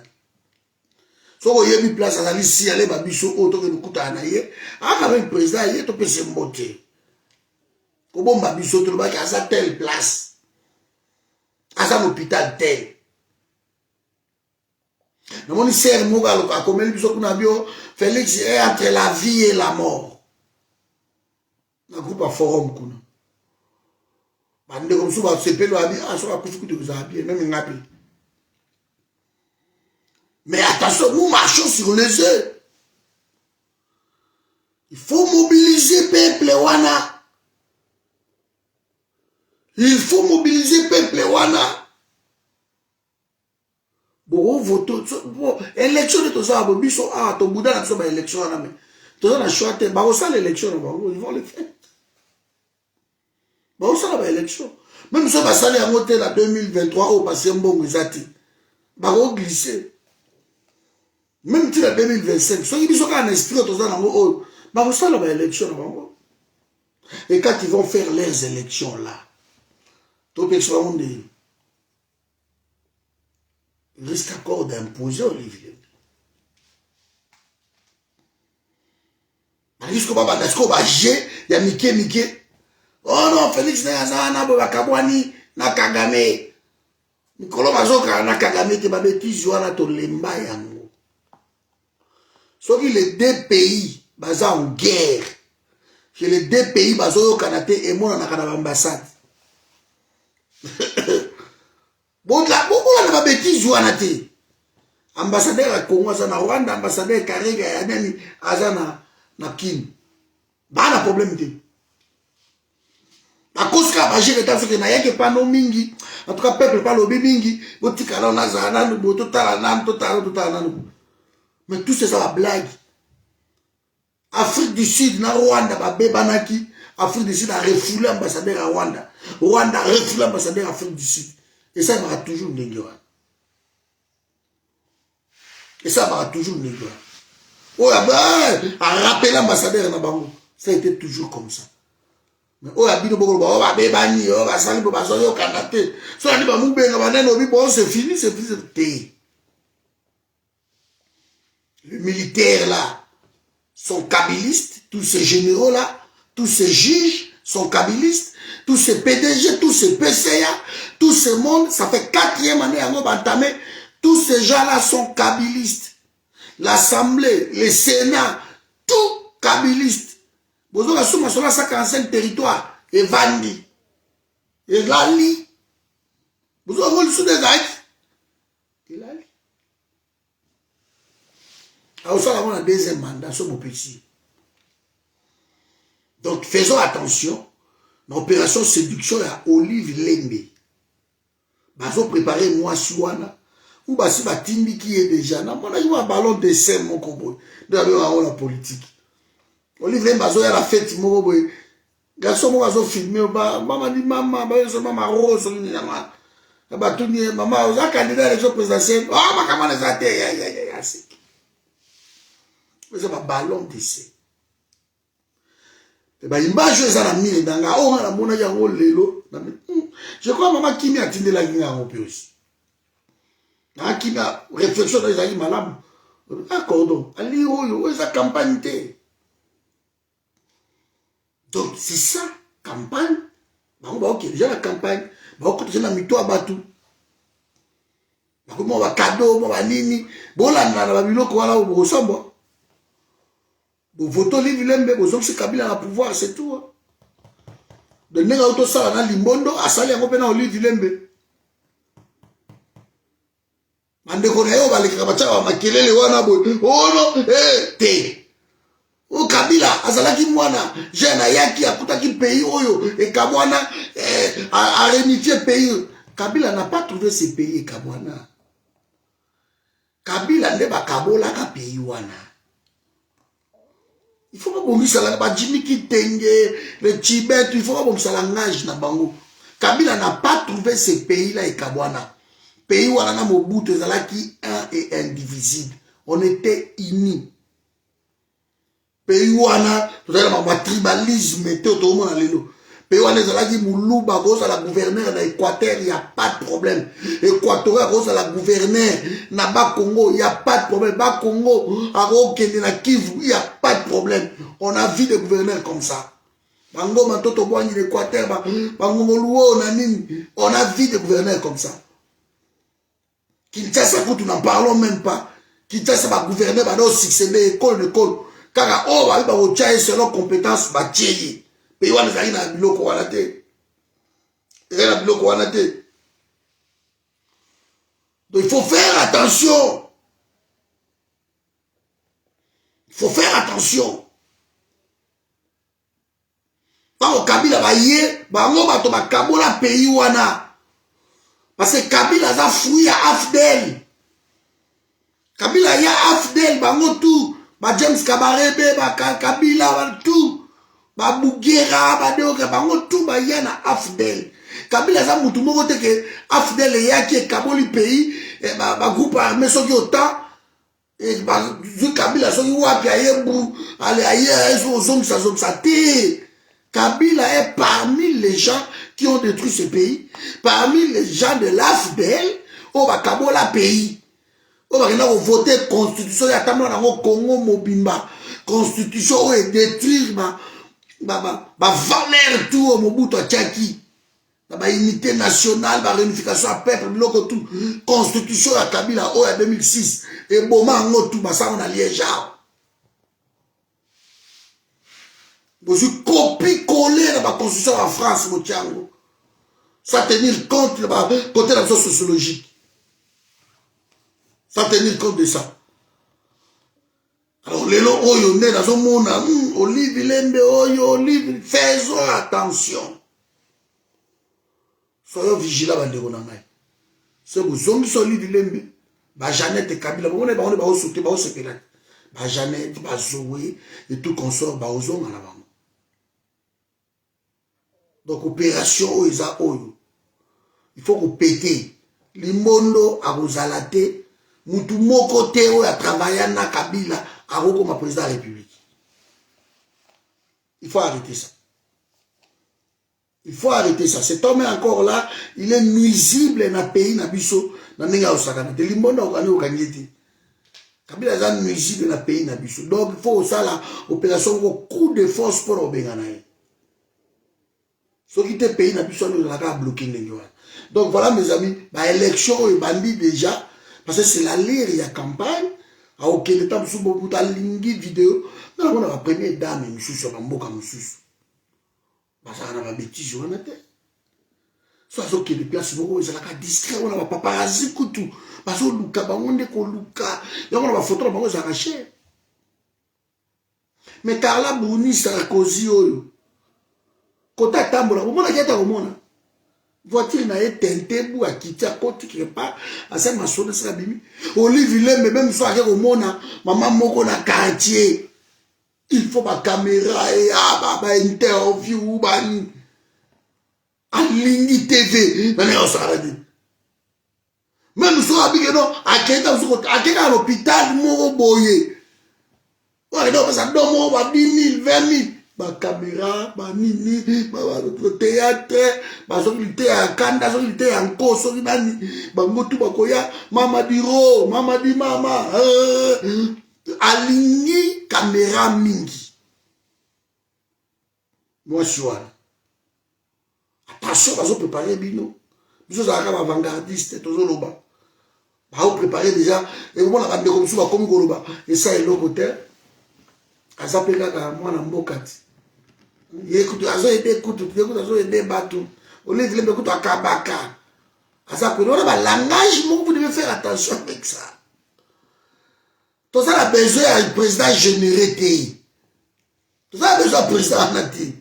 Sur le place à ça, si elle est babicho, auto que nous coûte à naïe, ah, quand même, président, il peut se monter. Comment babicho, tu le vois à sa telle place, à sa hôpital tel. Dans mon lycée, moi, comme le biso qu'on a vu, Félix est entre la vie et la mort. Un groupe à forum, qu'on a. Comme ça, c'est pas mais attention, nous marchons sur les œufs. Il faut mobiliser peuple wana. Il faut mobiliser peuple wana. Bon, vote. Élection de tout ça, biso ah, ton bouddha na so ba élection na mais. Tout ça na choix te ba ça l'élection ils vont le faire. Bon, ça va élection. Même si on va saler à monter la 2023 au passé un bon glisati. On glisser. Même si la 2025, ceux qui sont en esprit, ça va élection. Et quand ils vont faire leurs élections là, tout le monde risque encore d'imposer Olivier. Risque il y a Mickey. Oh non, Félix Nazana, Bakabwani, na Kagame. Nikolo Mazoka, na Kagame, te babeti Joana to lemba yango. Sauf que les deux pays, baza en guerre. Que les deux pays, baza au Canada et moi, na Canada ambassade. Bon, là, pourquoi la babeti Joana te? Ambassadeur à Congo, na Rwanda, ambassadeur Karega, Yanani, Azana, na Kim. Bah, na problème te. À cause que la magie est africaine, il n'y a que pas non mingi. En tout cas, peuple pas lobby mingi. Mais tout c'est ça la blague. Afrique du Sud, na Rwanda, babé banaki. Afrique du Sud a refoulé l'ambassadeur à Rwanda. Rwanda a refoulé l'ambassadeur à Afrique du Sud. Et ça va toujours négocier. Et ça va toujours négocier. Oh, à rappeler l'ambassadeur na bango. Ça a été toujours comme ça. Mais oh abino boko ba ba bebani oh ba sali ba so yo kanate so ani ba mu benga banene obi bon c'est fini les militaires là sont kabylistes, tous ces généraux là, tous ces juges sont kabylistes, tous ces PDG, tous ces PCA, tous ce monde, ça fait 4e année à nous entamé. Tous ces gens-là sont kabylistes. L'Assemblée, le Sénat, tout kabylistes. Vous avez sur 145 territoires, et Vandi, et Lali. Vous avez le sous des actes, et Lali. Alors ça, on a un deuxième mandat sur mon petit. Donc, faisons attention. L'opération séduction à Olive Lembe. Bazo préparer moi Suana. Ou basi batindi qui est déjà. On a eu un ballon de scène, mon combo. Dans la politique. Olive Lembe, bazo, il a la fête, mon boy. Garçon, moi, bazo filmé. Maman dit, maman, maman, rose, maman, vous avez candidat à l'élection présidentielle. Ah, ma camarade, c'est un ballon de scène. Image eza na mire danga o na mona yango lelo je crois maman Kimi atindela kinga ngo pe aussi na Kimi réflexion dans les malamu d'accord donc ali oyo eza campagne té donc c'est ça campagne bango ba OK déjà la campagne ba ko tena mito abatu ba ko mo ba cadeau mo ba nini bolanda na ba biloko wala bo sombo. Vous votez Olive Lembe, vous avez Kabila à pouvoir, c'est tout. De n'est auto ça dans Limbondo, à salir en pena Olive Lembe. Mande konayo ba le kabacha ba makelele wana boy. Oh non, te. O Kabila azalaki mwana, jeune yaki akutaki pays oyo et Kabwana a réunifié pays. Kabila n'a pas trouvé ce pays Kabwana. Kabila ne ba kabola ka pays wana. Il faut pas bomber ça là, Jimmy Kitenge, le Tibet, il faut pas bomber ça là, ngage na bango. Kabila n'a pas trouvé ces pays-là et Kabwana. Pays où on a Mobutu, qui un et indivisible. On était unis. Pays où on a, tout à l'heure, tribalisme, tout le monde a l'élo. Pays où on a dit Moulouba, rose à la gouverneure d'Équateur, il n'y a pas de problème. Équateur, rose à la gouverneure, na Bas Congo, il n'y a pas de problème. Bas Congo, à Rokende, na Kivu, il n'y a pas de problème. On a vu des gouverneurs comme ça. Bango, Mantoto, Boigny, l'Équateur, Bango, Louo, Nanine, on a vu des gouverneurs comme ça. Kinshasa, nous n'en parlons même pas. Kinshasa, va gouverner, va nous succéder, école. Car, oh, va au tchaï, selon compétence, va tchaï. Mais il y a un biloko wana te. Il y a un biloko wana te. Donc il faut faire attention. Il faut faire attention. Pas au Kabila ba yé, ba ngo bato ba kabola pays wana. Parce que Kabila a fouillé à Afdel. Kabila ya Afdel, ba ngo tout. Ba James Kabarebe, ba Kabila, ba tout. Ba Bougera, ba Deoka, ba ngo tout ba yana Afdel. Kabila za mutu moko te ke Afdel ya ki kaboli pays, ba groupe armé soki autant. Et ba Kabila soki wapi ayebu, ale aye so zomsa te. Kabila est parmi les gens qui ont détruit ce pays, parmi les gens de l'Afdel, on va kabola pays. On va voter constitution, il y a tellement de Congo Mobimba, constitution et détruire ma valeur tout au Mobutu Tchaki. Ma unité nationale, ma réunification à peuple, tout. Constitution à Kabila en 2006. Et Boma tout, ça on a liégé. Vous avez copié-collé dans la constitution en France, Moutiango. Ça tenir compte de la côté de la sociologique. Ça tenir compte de ça. Alors, les lots, oyo, né dans un monde, Olive Lembe, oyo, Olive, faisons attention. Soyons vigilants, bandeko na ngai. C'est vous, zombi, Olive Lembe, ba Jeannette Kabila, on est ba sauter, ba sepela. Ba Jeannette, ba Zoé, et tout consort, ba ozonga na bango. Donc, opération, oyo, oyo. Il faut qu'on pète. Limondo, à vous alater. Moutou moko te oyo a travaillé na Kabila a comme président de la République. Il faut arrêter ça. Il faut arrêter ça. Cet homme est encore là, il est nuisible dans le pays, dans le biso, dans le Osaka. De l'immondo, on est au Kanyeti. Kabila est nuisible dans le pays, dans le biso. Donc il faut ça, l'opération, coup de force pour Obenganaï. Ce qui était payé, n'a plus bloqué les gens. Donc voilà mes amis, l'élection est bandit déjà, parce que c'est la lire, il y a campagne, à aucun temps, sous beaucoup de lingi vidéo, mais on a la première dame, monsieur, sur la mboka, monsieur. Ça a la bêtise, on a été. Soit ce qui est de place, ils ont la distrait, on a la paparazzi, tout. Parce que Luka, on est qu'on Luka, et on a la photo, on a arraché. Mais Carla Bruni, Sarkozy, quand tu tambola, on a dit à Romona. Voiture n'a été tentée pour quitter à côté quelque part, à cette maçon de Sabimi. Olivier, mais même soit avec Romona, maman moko na quartier. Il faut ma caméra et interview, bani. En ligne TV, on s'en dit. Même si on a dit que non, à quelqu'un à l'hôpital, mon boye. Ouais, donc ça donne moi 10 000, 20 000. Ma caméra, ma nini, le théâtre, ma solité à Kanda, solité à Nko, solité à Bangotu Bakoya, Mama Diro, Mama Di Mama, aligné caméra mingi. Moi, je suis là. Attention, on préparer Bino. Nous sommes avant-gardistes, tous les loba. On préparer déjà, et on a ramené comme ça, comme Goloba. Et ça, est le côté. À ça, moi, on a un beau cat. Écoute, azo aidé azo aidé bateau. Au lieu de l'écouter à Kabaka. À ça, on a un langage, vous devez faire attention avec ça. Tout ça a besoin d'un président généré. Tout ça a besoin d'un président natif.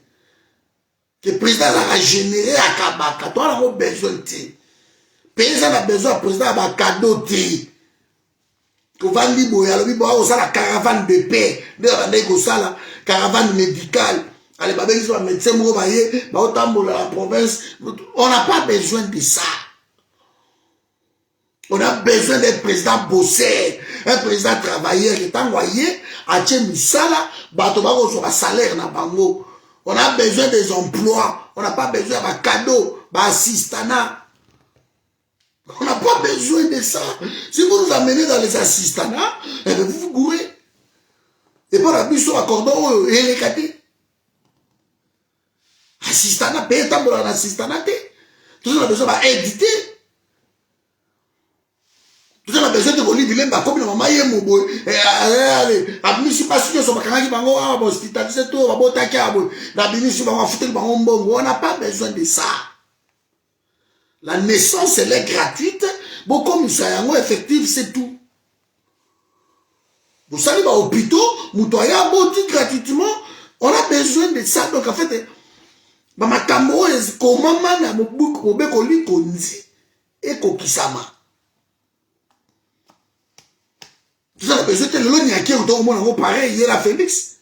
Que le président a généré à Kabaka. Toi, on a besoin de ça. Le président a besoin d'un président à cadeau. Que va libre, il y a la caravane de paix. Il y a la caravane médicale. Allez, ils sont médecins, la province. On n'a pas besoin de ça. On a besoin d'un président bossé, un président travailleur qui est envoyé à Tchemisala, Batobago sur un salaire na bango. On a besoin des emplois. On n'a pas besoin d'un cadeau, d'un assistana. On n'a pas besoin de ça. Si vous nous amenez dans les assistanats, vous vous gourrez. Et par la mission à cordon et les catés. Assistana, paye tant pour l'assistanat. Tout ça, on a besoin d'éditer. Tout ça, on a besoin de voler vilain, comme la maman est mon boy. Allez, à mission pas sûr, on va quand même hospitaliser tout, on va botter à boy. La mission va foutre le ballon bon. On n'a pas besoin de ça. La naissance, elle est gratuite. Bon, comme ça, effectif, c'est tout. Vous savez, dans l'hôpital, vous avez abouti gratuitement. On a besoin de ça. Donc, en fait, ma cambo est comment man mo beko li konzi et kokisama. Tout ça, besoin de l'eau n'y a qui autour de moi, pareil, hier à Félix.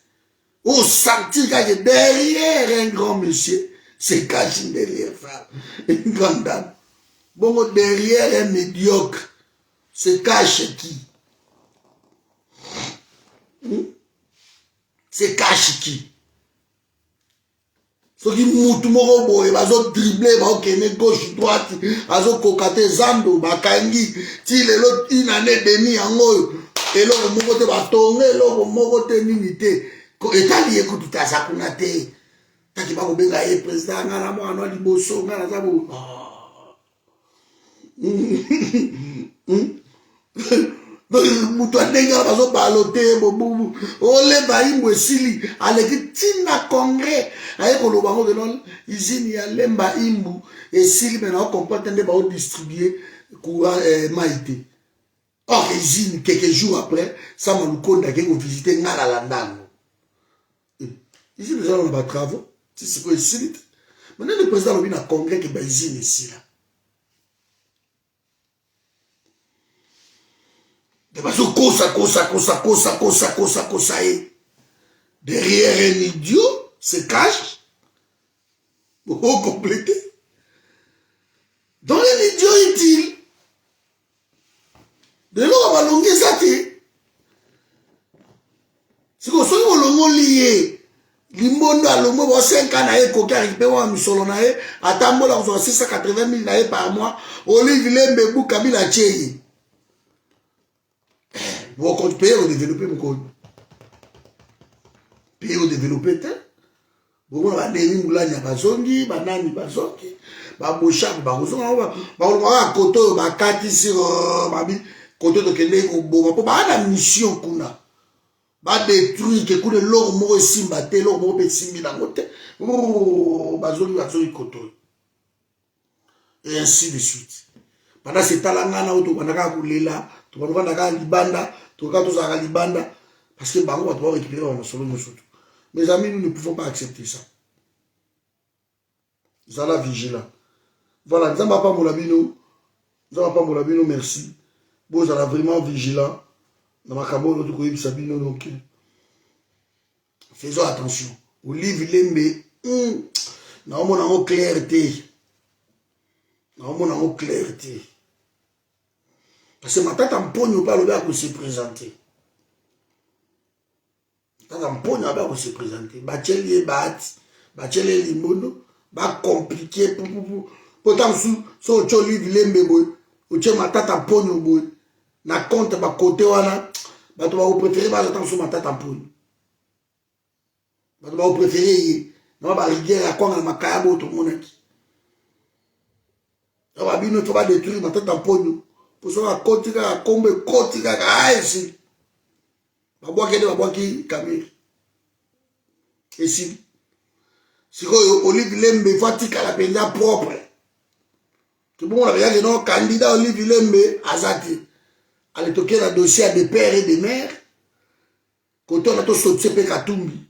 Au senti que derrière un grand monsieur, c'est caché derrière femme. Une grande dame. Bon, derrière un médiocre, c'est cache qui? C'est cache qui? Ceux qui moutent mon robot, ils vont dribbler, ils vont kenner gauche, droite, ils vont kokate zando, bakangi, ti le lot une année et demie en haut, et là, mon côté va tomber, là, mon côté minité. Et t'as lié que tout à ça qu'on a été. T'as qui va vous béga, président, on a moi, on a liboso, on a ça, vous. Mutu adenga bazo balote bobu ole ba imbo esili aleki tina congrès aye koloba ngo non izini ya lemba imbu esili mena o comporte nde ba o distribuer courant maïté. Or izini quelques jours après ça m'a lukonda ke ko visiter ngala landango. Ici nous allons ba travaux c'est quoi esili. Maintenant le président lobi na congrès ke ba izini ici là. De façon, derrière un idiot se cache pour compléter. Dans un idiot utile. De l'eau, on va longuer ça. C'est qu'on soit lié. Limbondo à l'homme, bon, 5 ans, nae, coca, récupéré en misolo, nae, à tambola, on soit 680 000 nae par mois, Olivier Mbebou, Kabila Tchéyi. Vous comptez payer ou développer mon code. Payer ou développer, Bon, ba Denis Moulania bazongi, ba nani bazongi, ba Bochab bazonga, ba koto ba kati sur ba bi koto to kende ko bo ba na mission kuna. Ba détruire que coup de l'or mo simba te l'or mo pe simbi na mote. Oh, bazongi koto. Et ainsi de suite. Pendant ce temps-là, on a kulela, tu vas na libanda, tu vas to libanda parce que bango va récupérer on solo surtout. Mes amis, nous ne pouvons pas accepter ça. Nous allons vigilant. Voilà, nous n'avons pas mon labino, merci. Vous allez vraiment vigilant. Dans ma cabo, notre coïb sabino, donc. Faisons attention. Au livre, lembe, non, mon clarté. Non, mon clarté. Parce que ma tante en pogne pas le gars qui se présenter. Tante en pogne pas se présenter. Bachelier bat, bachelier limono, ba compliqué pour. Pourtant so cho livre lembe boy, o che ma tante en pogne boy. Na compte ba côté wana, ba to ba vous préférer ba attendre sur ma tante en pogne. Ba to ba vous préférer, non ba rigueur à quoi na makaya bo to monaki. On va bien ne pas détruire ma tante en pogne. Pour ça, côté à combe, côté à ici. Ma boîte qui camille. Et si Olive Lembe fatigue à la peine propre. Tout le monde a regardé non candidat Olive Lembe Azati. Allez toquer le dossier des pères et des mères. Quand on a tout sauté Pekatumbi.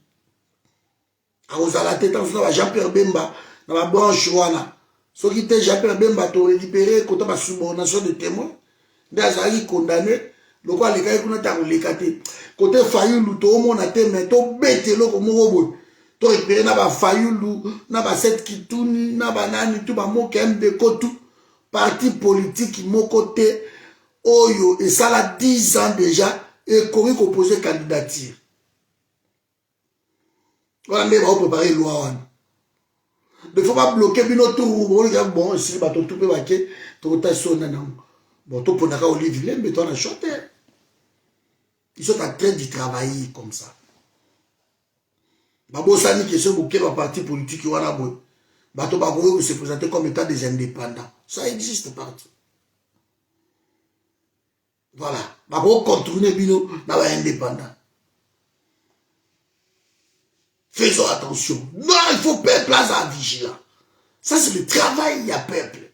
A la tête en Jean-Pierre Bemba dans la branche Wana. Ce qui était Jean-Pierre Bemba to récupérer quand on a subordination de témoins. D'Azali condamné, le quoi les gars qui ont été côté Fayoulou, tout le monde a été mais tout bête le comme robot. Tout récupéré n'a pas Fayoulou, n'a pas cette qui tourne, n'a pas nani, tout pas mon de côté parti politique qui mon côté Oyo et ça là 10 ans déjà et qu'on composé candidature. Voilà mais va préparer loi. Il ne faut pas bloquer notre roue, bon si bah tout peut baquer, tout ta sonne non. Bon, tout pour n'a Olivier, mais toi, on a chanté. Ils sont en train d'y travailler comme ça. Babo Sani, qui est bouquet dans parti politique, il y a un bateau Bagoye se présenter comme état des indépendants. Ça existe partout. Voilà. Babo contourner Bino dans les indépendants. Faisons attention. Non, il faut peuple à vigilant. Ça, c'est le travail, il y a peuple.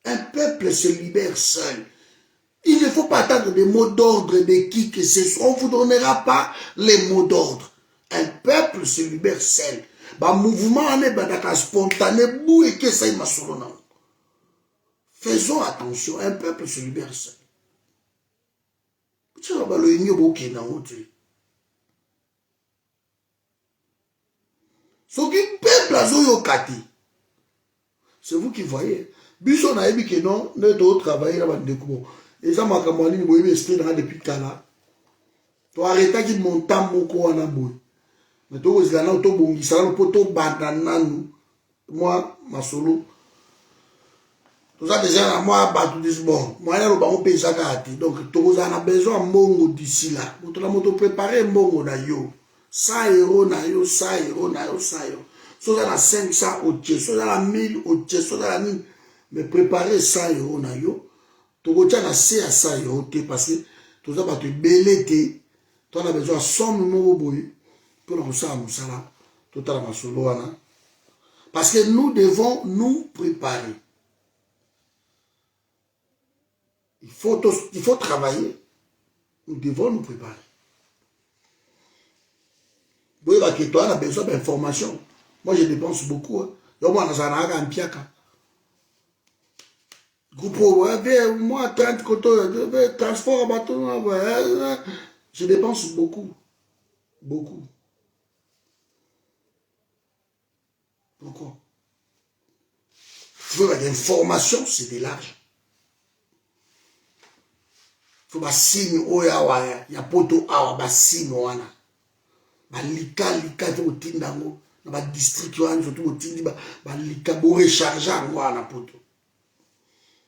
Un peuple se libère seul. Il ne faut pas attendre des mots d'ordre de qui que ce soit. On ne vous donnera pas les mots d'ordre. Un peuple se libère seul. Bah, mouvement est spontané. Et que ça y faisons attention. Un peuple se libère seul. Ce qui peuple a zoyokati. C'est vous qui voyez. Biso na ebi que non, ne doit travailler là-bas de quoi. Et ça m'a camarade, vous voyez, esprit dans depuis là. Tu arrêtes qui montant mon quoi na boy. Mais tu vois là, tu bon, ça le poto bandana nous. Moi, ma solo. Tout ça déjà moi battu dis bon. Moi là le ba on paye ça gâté. Donc tu vois on a besoin mongo d'ici là. Pour la moto préparer mongo na yo. 100 € na yo, 100 € na yo, 100 €. So ça na 500 au tché, so ça na 1000 au tché, so ça na 1000. Mais préparer 100 € na yo, tu vas na C à 100 € parce que tout ça va te belé te. Tu as besoin de 100 € pour nous ça nous ça là. Tout à la solo wana. Parce que nous devons nous préparer. Il faut travailler. Nous devons nous préparer. Vous voyez que toi, on a besoin d'informations. Moi, je dépense beaucoup. Moi, on a un piaka. Groupe, moi, 30 côtés, transport, bateau, je dépense beaucoup. Beaucoup. Pourquoi? Il faut que l'information, c'est de l'argent. Il faut que signe, il y a poto, il signe, lika to tindango na ba district wana surtout otindi ba lika bo recharger ngwana poto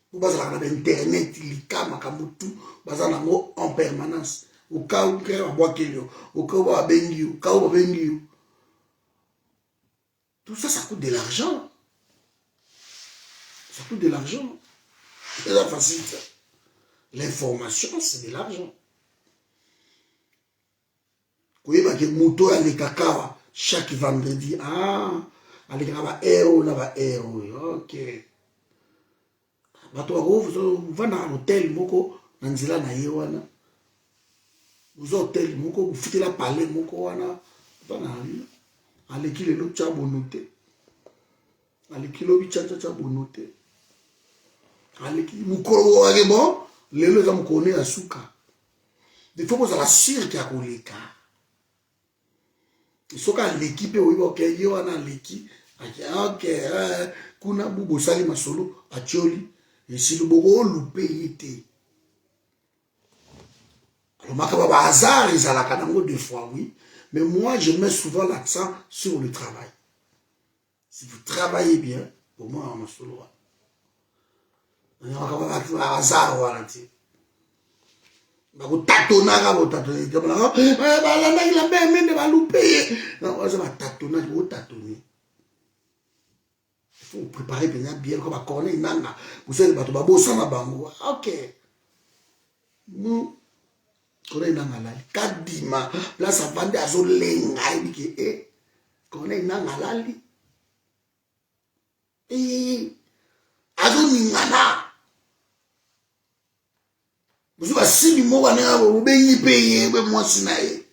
bo bazala na internet lika makamutu bazala ngo en permanence au cas où créer ba boakelio au cas où ba bengi au cas où ba bengi Tout ça, ça coûte de l'argent. Ça coûte de l'argent. C'est la facile. L'information, c'est de l'argent. Vous voyez, que moto a les cacao chaque vendredi. Ah, avec un héros, là, héros. Ok. Vous allez dans l'hôtel, vous allez dans l'hôtel, vous hôtel, vous faites la palais, vous allez qui le tcha bonoté. Allez qui le tcha bonoté. Allez qui mukoro allez bon, le gens connaissent la souka. Il faut que la cirque à koleka. Il faut que l'équipe ok yo ana l'équipe. Ok, kuna bubo sali masolo a tioli. Et si le bogo loupé était. Alors makaba hasard ils ala kanango des fois oui, mais moi je mets souvent l'accent sur le travail. Si vous travaillez bien, pour moi masolo. Makaba hasard voilà ti. Bako tatona ka tatona. Balanda il a bien mende ba loupé. Non, ça va tatona, vous tatoni. Il faut préparer bien comme à corner nanga. Vous savez bato ba bossa na bango. OK. Nous corner nanga la kadima. Là ça va de azo lenga ibiki corner nanga lali. Azo ningana. Vous avez si du mot à vous payé, moi si naïe.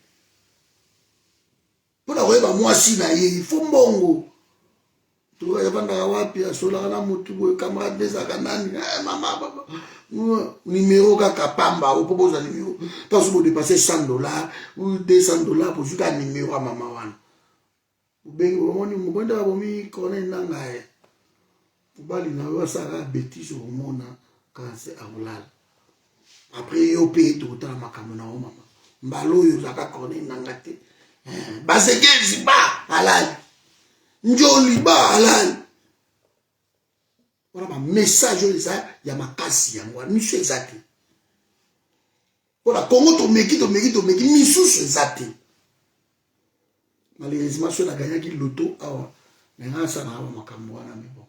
Pour la voir, moi si naïe, il faut mbongo. Tu vois, il y a pas de à cela, na mutu, camarade des aganani, maman, papa. Numéro kakapamba, vous proposez un numéro. Parce que vous dépassez $100 ou $200 pour jouer un numéro à maman. Vous avez un connaît nangaye. Vous avez une bêtise au monde quand c'est à Oulal. Après, yo paye tout le temps ma caméra, maman. Mbalo, yo zaka connaît nangate. Baseke, ziba, halal. Njoli, ba, halal. Voilà, ma message, il y a ma casse, il y a moi. Monsieur Zate. Voilà, Congo, to meki, Missou, Zate. Malheureusement, je suis gagné qui l'auto, awa. Mais ça n'a pas ma caméra, mais bon.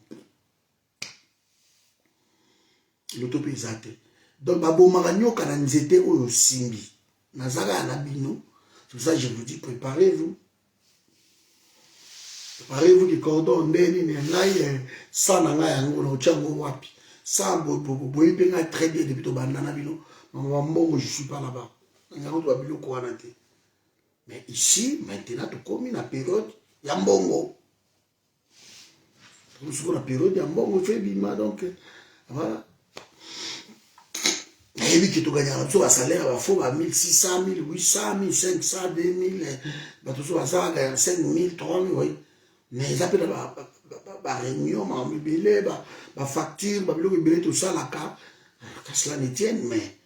L'auto peut Zate. Donc, babo maranyo kana nzete oyo simbi. Nazaka anabino. C'est pour ça que je vous dis, préparez-vous. Préparez-vous que cordon ndeni ne ngai sa na ngai yango na ochango wapi. Sa boyi pe ngai très bien depuis to bandana bino. Maman mbongo je suis pas là-bas. Ngako to babilo ko wana te. Mais ici maintenant to komi na période ya mbongo. Comme sur la période ya mbongo fait bima donc voilà. Et puis, tu gagnes un salaire, il faut 1600, 1800, 1500, 2000, tout ça, 5000, 3000, oui. Mais ils appellent la réunion, la facture, tout ça, la carte, que cela ne tienne, mais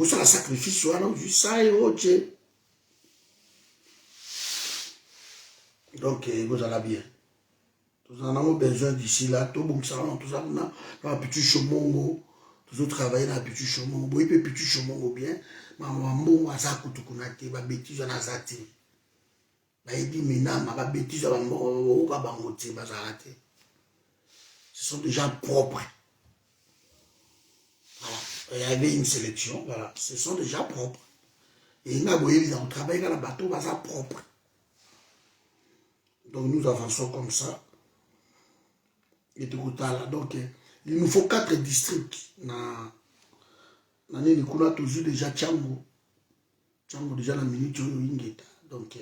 ça, le sacrifice, juste ça et autre. Donc, vous allez bien. Nous en avons besoin d'ici là, tout bon, ça, tout ça, on a petit chemin. Toujours travailler dans le petit chemin. Vous voyez, petit chemin bien. Maman, ça coûte kunate, ba bêtise na zati. Ba edi mina, ba bêtise ba mbo, ba bangote, ba zarate. Ce sont des gens propres. Voilà. Il y avait une sélection, voilà. Ce sont des gens propres. Et il y a on travaille dans le bateau, ba ça propre. Donc nous avançons comme ça. Et tout là, donc il nous faut 4 districts. L'année nous a toujours déjà Tchango. Tchango déjà la minute Ingeta. Donc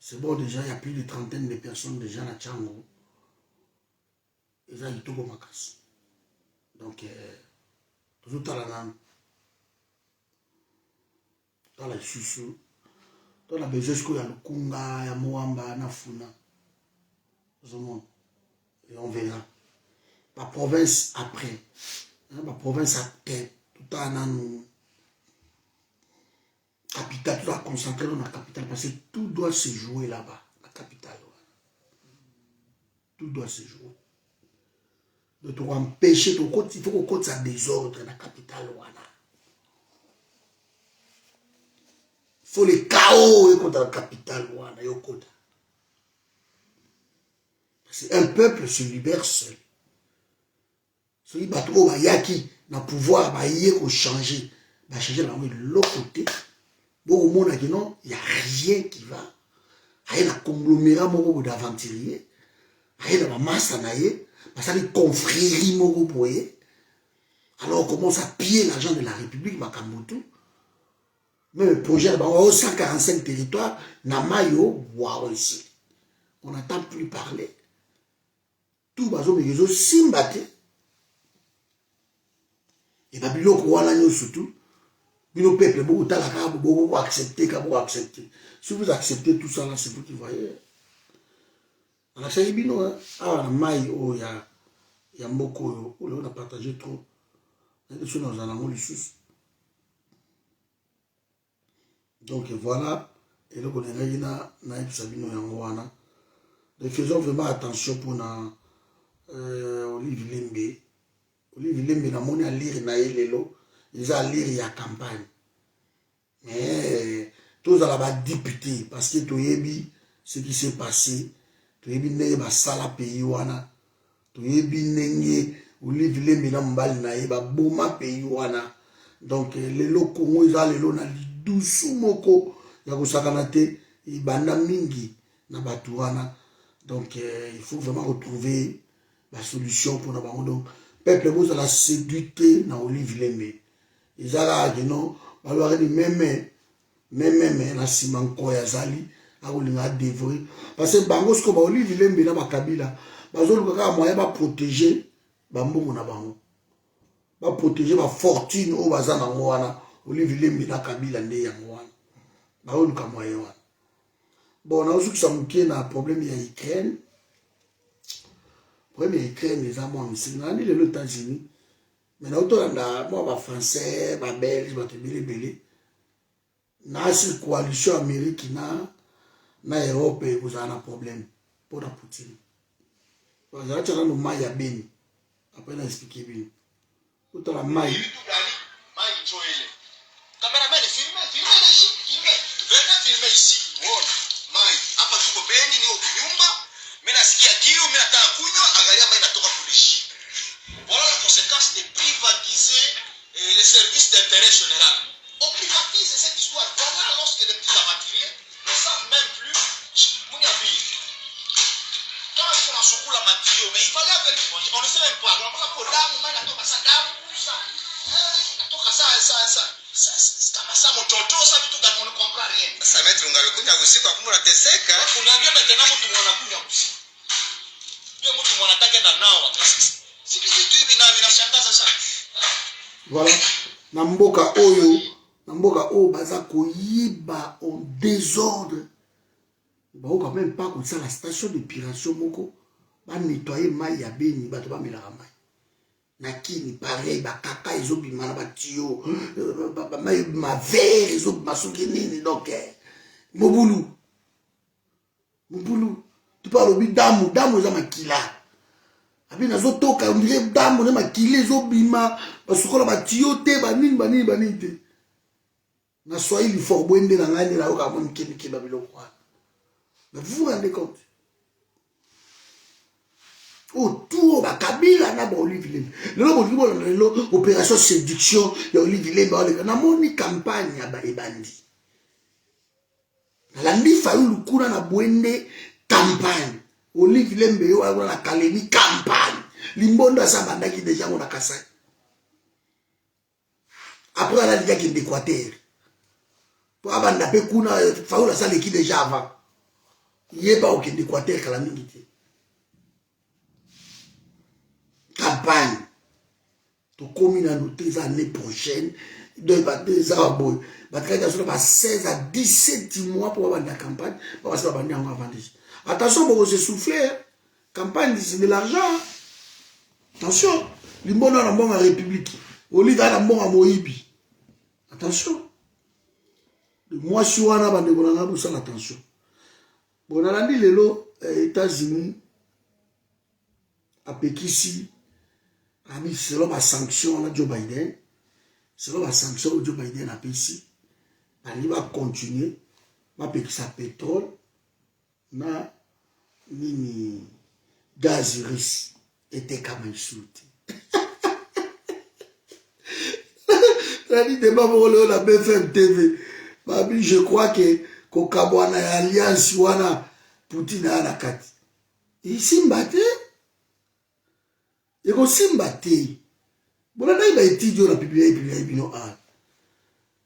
c'est bon déjà, il y a plus de 30 de personnes déjà à Tchango. Et ça, il tout comme casse. Donc toujours à la nan. Dans la chouchou. Dans la besoin il y a le Kunga, il y a Moamba, Nafuna. Et on verra. La province après. La province à tête. Tout à l'heure. Capitale, tout à concentrer dans la capitale. Parce que tout doit se jouer là-bas. La capitale. Tout doit se jouer. De te empêcher, il faut qu'on compte ça désordre dans la capitale. Il faut les chaos contre la capitale. C'est un peuple se libère seul. Ce qui va trouver yaki na pouvoir va y changer, va changer de l'autre côté. Bon au monde non, il y a rien qui va. Il y a un conglomérat d'aventuriers, il y a une masse naïe, parce qu'il y a une confrérie boye. Alors on commence à piller l'argent de la République Makambutu. Même le projet de 145 territoires, Namayo, waouh ici. On n'entend plus parler. Tout bazo megezo simbate. Et bien, bilo quoi là surtout. Bilo peuple beaucoup talaka beaucoup accepter accepter. Si vous acceptez tout ça là, c'est vous qui voyez. Alors ça y bino hein. Ah na mai oh ya mboko on a partagé trop. Et sur nos anamons les sous. Donc voilà, et là on est là na ibisabino yango wana. Donc faisons vraiment attention pour na Olive Lembe. Olive Lembe na moni à lire na lelo, ils a lire ya campagne. Mais tous à la député parce que toyebi ce qui s'est passé, toyebi nenge ba sala pays wana, toyebi nenge Olive Lembe na mbali na ye ba boma pays wana. Donc lelo Congo ils a lelo na lidusu moko ya kosakana te ibanda mingi na batu wana. Donc il faut vraiment retrouver la solution pour nous. Donc peuple vous a la séduité na Olive Lembe. Ils a non alors même na simanko ya zali a olinga dévorer parce que bango ce que ba Olive Lembe na bakabila bazolu kaka moyen ba protéger ba mbongo na bango. Ba protéger ba fortune o bazana ngwana Olive Lembe na kabila nde ya ngwana. Ba oluka moyen wana. Bon, on a aussi que na problème ya Ukraine. Problème ya Ukraine les amants ici. On a dit les États-Unis. Mais na auto na moi ba français, ba belge, ba belé. Na cette coalition américaine na Europe vous avez un problème pour la Poutine. Parce que là no mai ya beni. Après na expliquer bien. Auto la mai. Cameraman filme ici. Hapa tuko Beni ni nyumba, mimi nasikia kiu, mimi nataka kunywa, angalia maji natoka kulishi. Voilà la conséquence de privatiser les services d'intérêt général. On privatise cette histoire. Voilà lorsque les petits aventuriers ne savent même plus mon avis. Quand ils sont en soukou la matio, mais il fallait avoir on ne sait même pas. On va pour damu, maji natoka ça damu ça. Natoka ça. Kama saa mtoto sasa vitu gani unakompara rien. Sasa metri ungalikunya usiku akumbu unateseka. Unaambia tena mtu mwanakunya usiku. Pia mtu mwanataka na nao sasa. Sisi vitu hivi na vinashangaza sana. Voilà. Na mboka oyo baza koyiba en désordre. Ba o quand même pas comme ça la station d'épuration moko ba nettoyer mai ya Beni bato ba melaka mai. Nakini pareil bakaka ezobima na batio ma verre ezobima soki nini donc mobulu tu parles bi damu eza makila abi nazotoka ndire damu na makila ezobima basukola batio te banini te na Swahili fort bwende na ngani na yoka moni kemike babiloko mais vous vous rendez compte autour ba kabila na ba Olive Lembe lelo opération séduction ya Olive Lembe na moni campagne ya ba ebandi la ndi faulu kuna na bwende campagne Olive Lembe yo ala na Kalemi campagne limbondo sa bandaki déjà on a Kasai après ala déjà qui d'Équateur pour abanda pe kuna faulu sa leki déjà avant yeba au d'Équateur kala mingi te campagne. Tu commis dans nos années prochaines, donc des arbres, bah 16 à 17 mois pour avoir la campagne, parce que on va vendre. Attention, pour se souffler, campagne c'est de l'argent. Attention, les bons dans la bonne République, Olive dans la bonne Moïbi. Attention. Moi je suis en bande de pour ça attention. Bon, on a dit les États-Unis à Pékissi. Selon ma sanction à Joe Biden, selon ma sanction Joe Biden a ici, il va continuer, va payer sa pétrole, na nini gaz russe était comme insulté. La dit de Babolo la BFM TV. Babi, je crois que Kokabwana et Alliance wana Poutine a la carte. Il s'imbate. Il s'imbate. Bon, là, il va étudier la publier.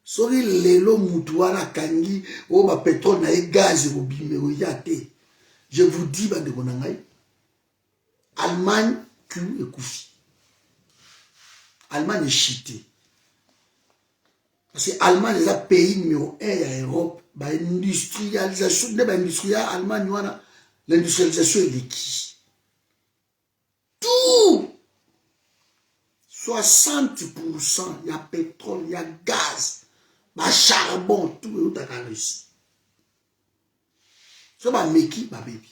Sori lelo mutuana kangi o ba pétrole na gaz au bimé o yate. Je vous dis ba de konangai. Allemagne cul et koufi. Allemagne est chité. Parce que l'Allemagne est un pays numéro 1 en Europe. L'industrialisation, l'Allemagne, l'industrialisation est liquide. Tout! 60%, il y a pétrole, il y a gaz, il y a charbon, tout est en Russie. C'est un meki, ma baby.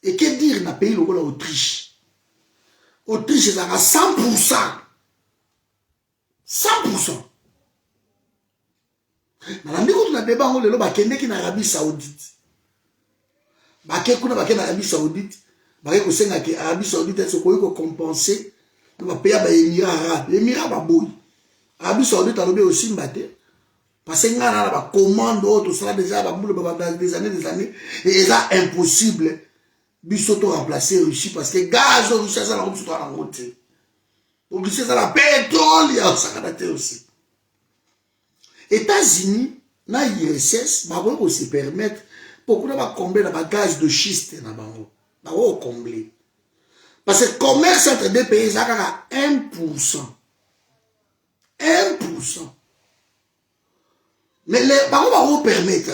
Et que dire dans le pays, l'Autriche? Autriche est à 100%. 100%. Nalandi ko tuna débat ngolo bakende ki na Arabie Saoudite. Bake kuna bake na Arabie Saoudite, bake ko senga ki Arabie Saoudite se ko compenser ba payer ba Émirats Arabes. Émirats ba boy. Arabie Saoudite alobe aussi mbate. Parce que ngana na ba commande auto sera déjà ba boule ba des années et c'est impossible biso to remplacer Russie parce que gaz Russie ça la route sur la route. Donc c'est ça la pétrole ya ça kana aussi. États-Unis, na ISS, bah on se permettre pour qu'on va combler la gaz de schiste na bango. Bah on combler. Parce que le commerce entre deux pays ça à 1%. 1%. Mais les bah on va permettre.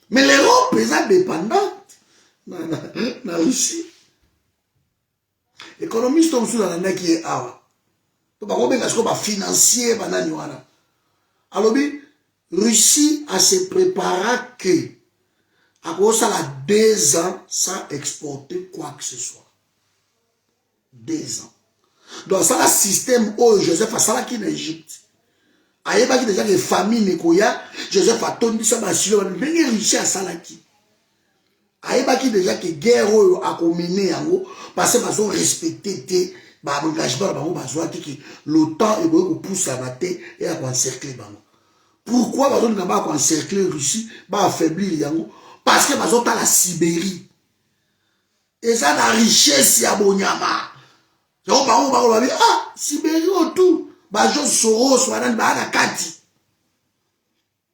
Mais l'Europe est dépendante na Russie. Économiste comme ça na qui est awa. To bah on ben est-ce qu'on va financer banani wana. Alors bien Russie a se préparé que à cause ça a 2 ans sans exporter quoi que ce soit. 2 ans. Donc ça a un système où Joseph a ça qui en Égypte. Aïe pas qui déjà les familles Nekoya, Joseph a tondi ça ma sur mais Russie a ça là qui. Aïe pas qui déjà que guerre a commené en haut parce que ils ont respecté tes bah engagement bah on besoin que l'OTAN est pour pousser à mater et à encercler bango. Pourquoi ils ont pas encercler Russie, ba affaiblir yango parce que ils ont la Sibérie. Et ça la richesse ya bonyama. Donc ba on va dire ah Sibérie autour, ba jo Soros wana ba na kati.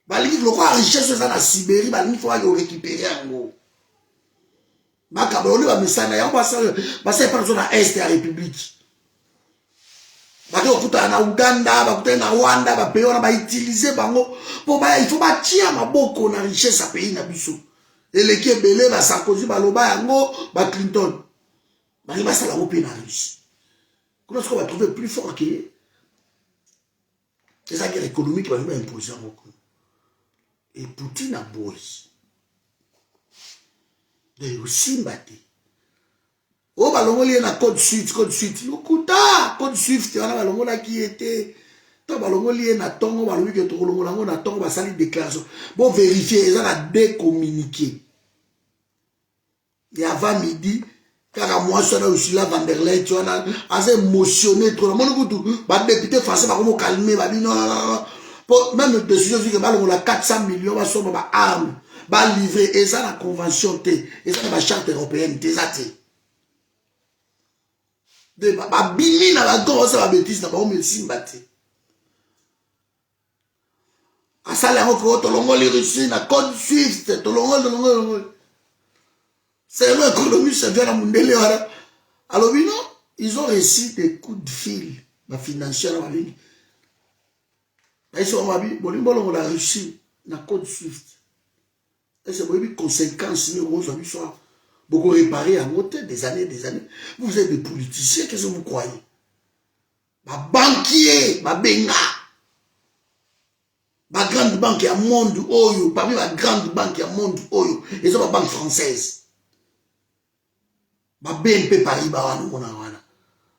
Ba li lo quoi richesse ça la Sibérie, ba li faut aller récupérer yango. Ba ka ba on va misana yango ba ça par zone est de la République. Baki okuta na Uganda, bakuta na Rwanda, ba pays on ba utiliser bango pour ba il faut ba tia maboko na richesse à pays na biso. Et les qui belé ba Sarkozy ba loba yango ba Clinton. Ba li ba sala opi na Russie. Comment est-ce qu'on va trouver plus fort que c'est ça guerre économique va nous imposer beaucoup. Et Poutine a boy. De aussi mbaté. Oh balongoli na code suite okuta code swift wana balongola qui était to balongoli na tongo balobi que to longola na tongo ba sali déclaration bon vérifier ils ont la décommuniqué et avant midi car moi ça aussi la Van der Leyen tu vois assez émotionné trop mon goût ba député français ba comment calmer ba non pour même décision que balongola 400 millions ba somme ba armes ba livrer et ça la convention té et ça la charte européenne té ça té de ba bimi na ba go ça ba bêtise na ba médecine baté asala ko to longoli Russie na code swift to longoli c'est l'économie ça vient à Mundele wala alors non ils ont reçu des coups de fil ba financier na ba ligne ba iso ba bi bolimbo la Russie na code swift et c'est une conséquence mais on a soit beaucoup réparé en hauteur des années. Vous êtes des politiciens, qu'est-ce que vous croyez? Ma banquier, ma benga, ma grande banque à monde oyo, parmi ma grande banque à monde oyo, et ça ma banque française. Ma BNP Paribas,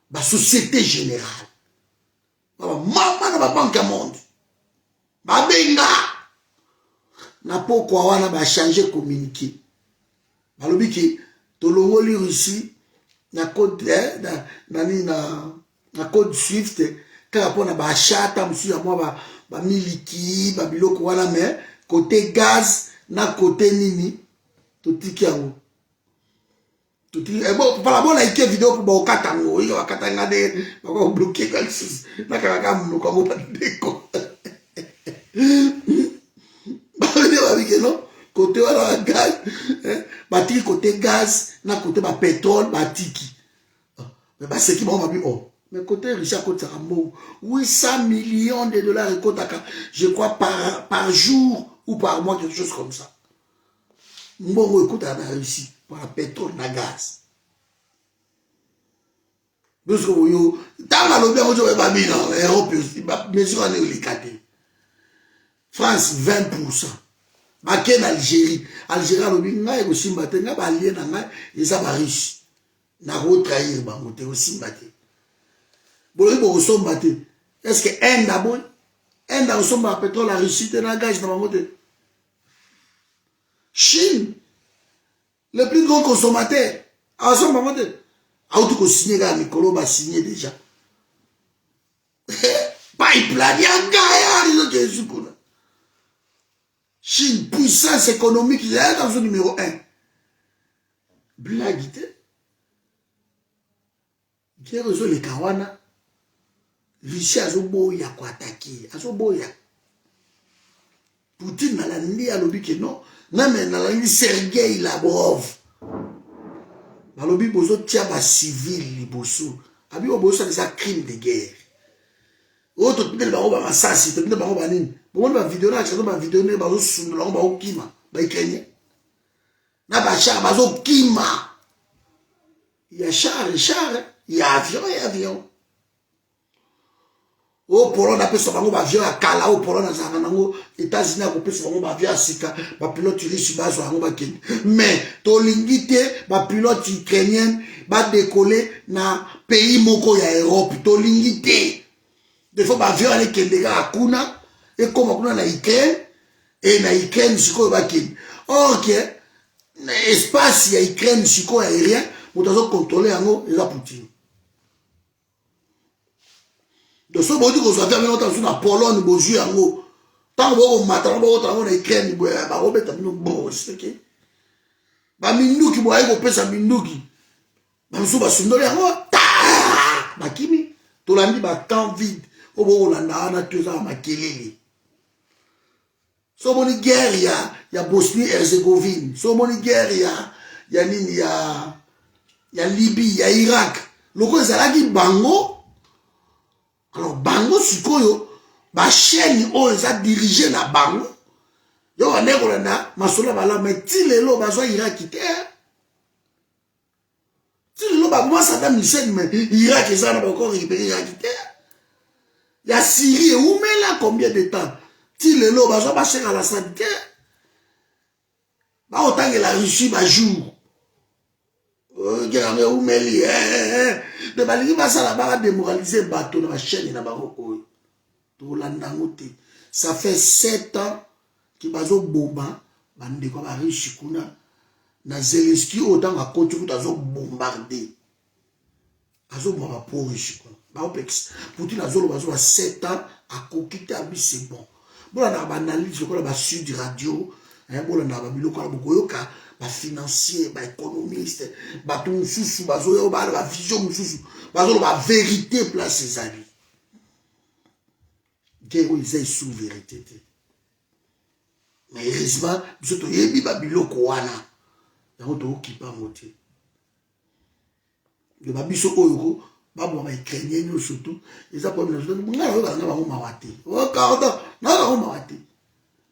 ma Société Générale, ma banque à monde, ma benga, na pourquoi on a changé communiqué. Balobi ki tolongoli Russie na code na code Swift kaka pona ba chata musu ya mwa ba miliki ba biloko wana mais côté gaz na côté nini totiki yango totiki bon pala bona ike vidéo pour ba okatango iyo akatanga de ba ko bloquer quelque chose na kaka muno ko ba deko ba bike non côté wala gaz batiki côté gaz na côté ba pétrole batiki mais ba ce qui ba bi oh mais côté Richard côté Rambo 800 millions de dollars je crois par jour ou par mois quelque chose comme ça mbongo écoute à la Russie pour la pétrole na gaz parce que yo dans la lobby on joue ba bina Europe mesure en élecate France 20%. Baken Algérie lobby ngai ko simba te nga ba allié na ngai eza ba riche na ko trahir bango te ko simba te bolo ko somba te est-ce que Inde a somba pétrole la Russie te na gaz na bango te Chine le plus gros consommateur a somba bango te a tout ko signer ga mikolo ba signer déjà pipeline ya gaya les autres Jésus-Kuna Chine, puissance économique, il est dans le numéro 1. Blague, il y a les Kawana. Russie a zoboya kwa attaquer. A zoboya. Poutine n'a l'andi à l'obi que non. Non, mais n'a l'andi Sergei Lavrov. N'a l'obi bozo tia ba civil li boso. Abi o boso des crimes de guerre. Oh, tout le monde va s'assis, tout le monde va nini. Bon, on va vidéo là, on va vidéo là, on va sous là, on va au kima, bah ukrainien. Na ba char, bah au kima. Il y a char, il y a avion. Oh, Pologne a fait son avion à Kala, oh, Pologne a zanango, États-Unis a coupé son avion à Sika, bah pilote russe, bah sur un ken. Mais, to lingité, bah pilote ukrainien, bah décoller na pays moko ya Europe, to lingité. Des fois, bah avion avec des gars à Kuna, et comme on a na Ukraine, et na Ukraine, c'est quoi va ken. Or, que, espace ya Ukraine, c'est quoi aérien, on doit contrôler en haut, et la Poutine. De ce moment qu'on soit fait longtemps sur la Pologne, on joue en haut. Tant qu'on matin, on a Ukraine, on va remettre un bon, c'est ok. Bah, Minduki, on va aller sa Minduki. Bah, on va se donner en haut. Bah, Kimi, tout l'année, bah, camp vide. Au bon, on a tué ça à Makelele. So moni guerre, il y a Bosnie-Herzégovine. So moni guerre, il y a Libye, il y a Irak. Le coup, c'est là qui bango. Alors, bango, c'est quoi, ba chaîne, ils ont dirigé la bango. Yo, on est là, masola, bala, mais tilelo, bazo Irak, tilelo, bah, moi, Saddam Hussein, mais Irak, ils ont encore récupéré Irak, il y a Syrie, où met là combien de temps? Tilelo, bazo, ba cher à la santé. Bah, autant que la Russie, bah, jour. Où met li, de baligi, bah, ça, là-bas, démoraliser bateau, dans la chaîne, dans la barreau. Ça fait 7 ans que bazo bomba, bande quoi, ba Russie, kuna, na Zelensky, autant à côté, bazo bombardé. Bazo bomba pour Russie, kuna. Poutine a 7 ans à coquiller à c'est bon. Bon, on a une analyse, on a sud radio, on a financier, économiste, tout sous, la vision sous, la vérité place ses amis. Guerre, ils ont sous vérité. Mais heureusement, nous sommes tous babilo koana. Nous sommes qui pas monter. Le babiso oyo. Babo ma ukrainien surtout ils ont problème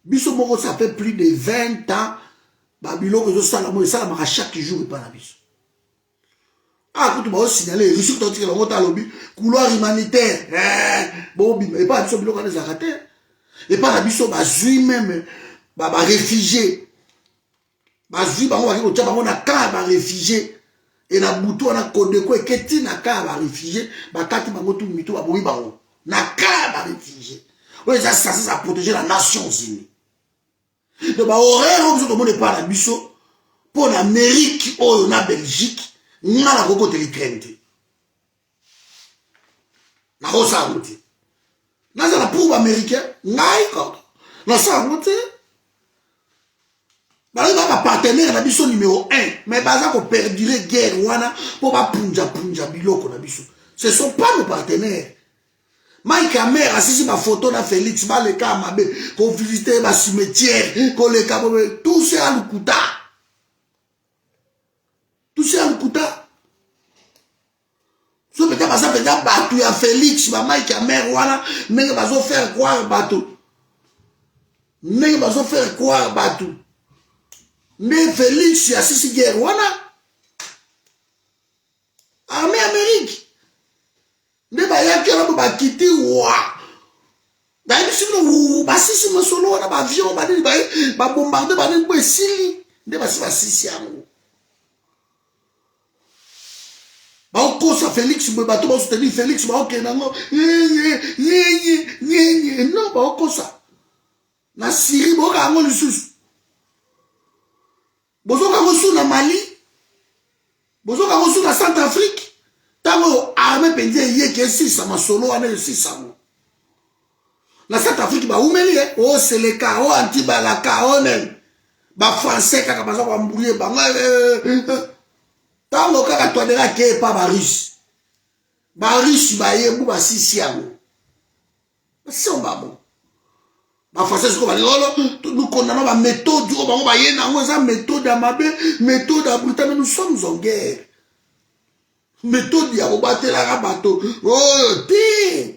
biso moko ça fait plus de 20 ans babilo que ça la mo ça la chaque jour pas la biso ah quand tu vas signaler Russie quand tu vas lobby couloir humanitaire bon mais pas biso bilo quand les arrêté et pas la biso bazui même ba réfugié bazui ba on va ko tcha ba on a ka ba réfugié. Et na butu na kodeko eketi na ka ba réfugié ba kati bango tout mito ba boyi bango na ka ba réfugié ouais ça protéger la Nations Unies de ba horaire on se demande pas la biso pour l'Amérique ou na Belgique nga nakokotela Ukraine te nakosala yango te nazala pour baaméricain ngai kaka nasala yango te bazali ba bapartenaire na biso numéro 1 mais baza koperdure guerre wana mpo bapunja biloko na biso ce sont pas nos partenaires. Mike Amer asisi bafoto na Félix baleka mabe ko visiter ba cimetière ko leka tout c'est à Lukuta. Tout c'est à Lukuta. So peut-être baza peut-être batu ya Félix ba Mike Amer wana ndenge bazo faire croire batu. Ndenge bazo faire croire batu. Mais Félix asisi guerre wana armée Amérique. Nde bayaki wana bakiti wa bayebisi bino basisi masolo wana baavion banini babombarde banini po esili nde basi basisi yango baokosa Félix boye bato basoutenir Félix baokenda yango non baokosa na Syrie boyoka yango lisusu bozoka yango su na Mali bozoka yango su na Centrafrique tango armée pendia yeke sisa masolo wana sisa na Centrafrique ba umeli o seleka o antibalaka onen ba français kaka baza ko mbouiller bango tango kaka twadera ke pa ba russe ba yebu ba sisi yango somba bon ba français ko ba lolo nous condamnons ba méthode o bango ba yena ngo za méthode ya mabe méthode ya brutale nous sommes en guerre. Méthode ya kobatela bato oh ti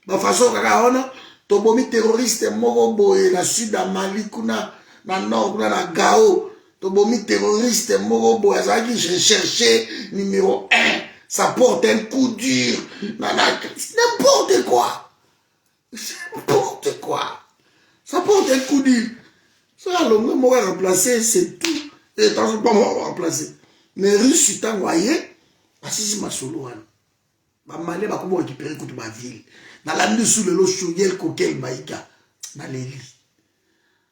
ba façon kaka ona to bomi terroriste moko boye na sud ya Mali kuna na nord kuna na Gao to bomi terroriste moko boye azaki je cherchais numéro 1 ça porte un coup dur n'importe quoi ça porte un coup dur ça le même mot remplacer c'est tout et tant pas remplacer mais russe tango aye asisi masolo wana bamale bakobo récupérer kutu baville nalandi sous lelo shoyel kokel maïka naleli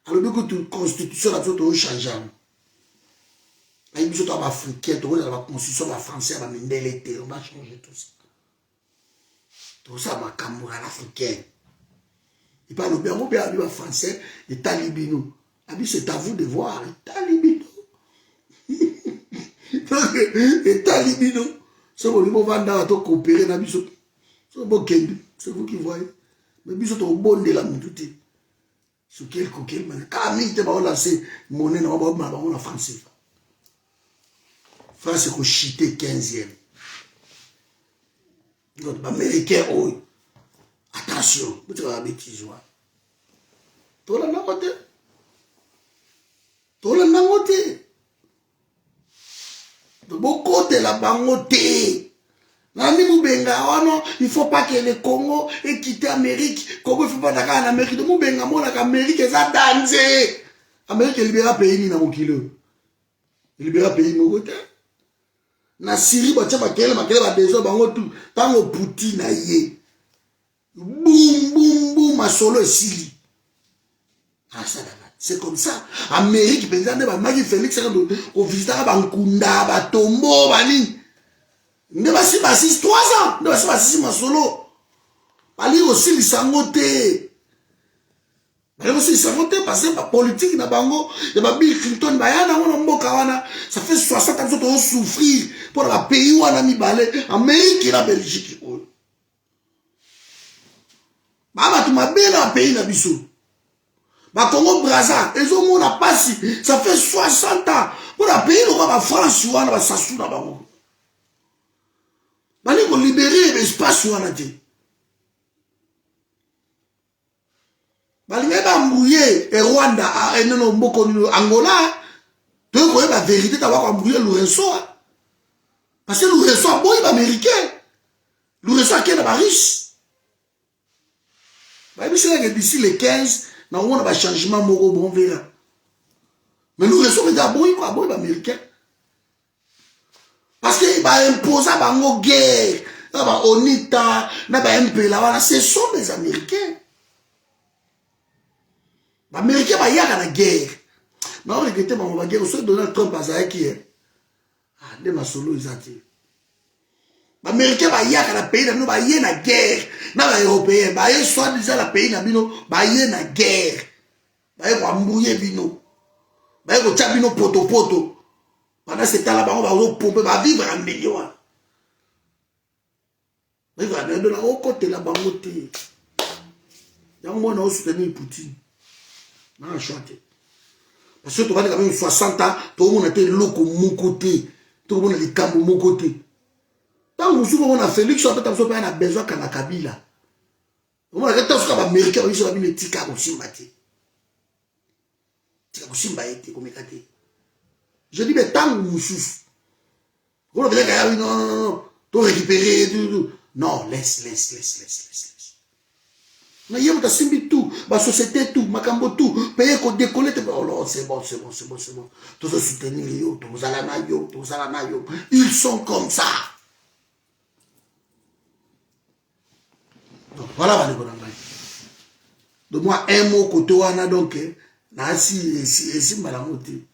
alobi kutu constitution na biso tochange ayi biso to baafricain tokozala baconstitution bafrançais bamindele te on va changer tout ça tosala makambo ya l'africain epa alobi yango mpe abi bafrançais etali bino abi c'est à vous de voir etali bino etali bino. Si vous voulez coopérer, c'est vous qui voyez. Mais vous êtes au bon de la moudouté. Sur quel coquel, quand même, vous avez lancé monnaie dans la France. France, c'est chité 15e. Donc, Américain, attention, vous avez la bêtise. Tout le monde. Tout le monde. Beaucoup de la bangote. Nani Moubenga, oh non, il faut pas que le Congo ait quitté l'Amérique. Congo, il ne faut pas d'accord en Amérique. De Moubenga, mon Amérique, ça danse. Amérique, elle libère pays, ni na mokilo. Elle libère pays, mon côté. Na Syrie, bah, tiens, bah, quel, bah, déjà, bah, on tout. Tant au Poutine, aïe. Boum, boum, boum, ma solo est Syrie. Ah, ça, c'est comme ça. Amérique, par exemple, Marie Félix, on visite Bankunda, Batombo, Bani. Ne va pas 6 3 ans. Ne va pas 6 ma solo. Bali aussi, les sangotés. Bali aussi, les sangotés, parce que la politique, na bango, de Bill Clinton, bayana, on a ça fait 60 ans que on souffrir pour la pays où on a mis balai. Amérique et la Belgique. Bah, tu m'as bien dans le pays, na bissou. Bah, Congo Brazza, ils ont mon passé, ça fait 60 ans. Pour la pays, on va France, on va s'assurer là-bas. Bah, ils vont libérer l'espace, on a dit. Bah, ils vont mouiller, et Rwanda, et non, Angola, tu vois, la vérité, d'avoir mouillé Lourenço. Parce que Lourenço, bon, il est américain. Lourenço, qui est dans Paris. Bah, d'ici les 15, on a un changement moro bon verra. Mais nous restons d'abord bon américain. Parce qu'il va imposer une guerre, onita, ce sont des Américains. Les Américains va y avoir la guerre. Mais on regrette la guerre, Donald Trump a qui est. Ah, nde masolo eza te. Américain ba yaka na pays na bino ba yé na guerre. Na ba européen ba yé soit déjà la pays na bino ba yé na guerre. Ba yé ko mbouye bino. Ba yé ko tia bino poto poto. Pendant ce temps là ba va pomper ba vivre en million. Ba vivre en million au côté là bango te. Ya mona o soutenir Poutine. Na chanter. Parce que tu vas quand même 60 ans, tout le monde était loco mon côté. Tout le monde est cambo mon côté. Tant que vous avez Félix, vous avez besoin de Kabila. Vous avez besoin de l'Américain, vous avez besoin de Tika Kousimbati. Tika Kousimbati, comme il je dis, mais tant que vous souffrez, vous avez besoin de non, tout récupérer, tout. Non, laisse. Mais il y a tout, ma société tout, ma cambo tout, payer qu'on décolle, oh c'est bon. Tous se soutenir, tous à ils sont comme ça. Donc voilà, de moi un mot côté wana donc, na si malamoté.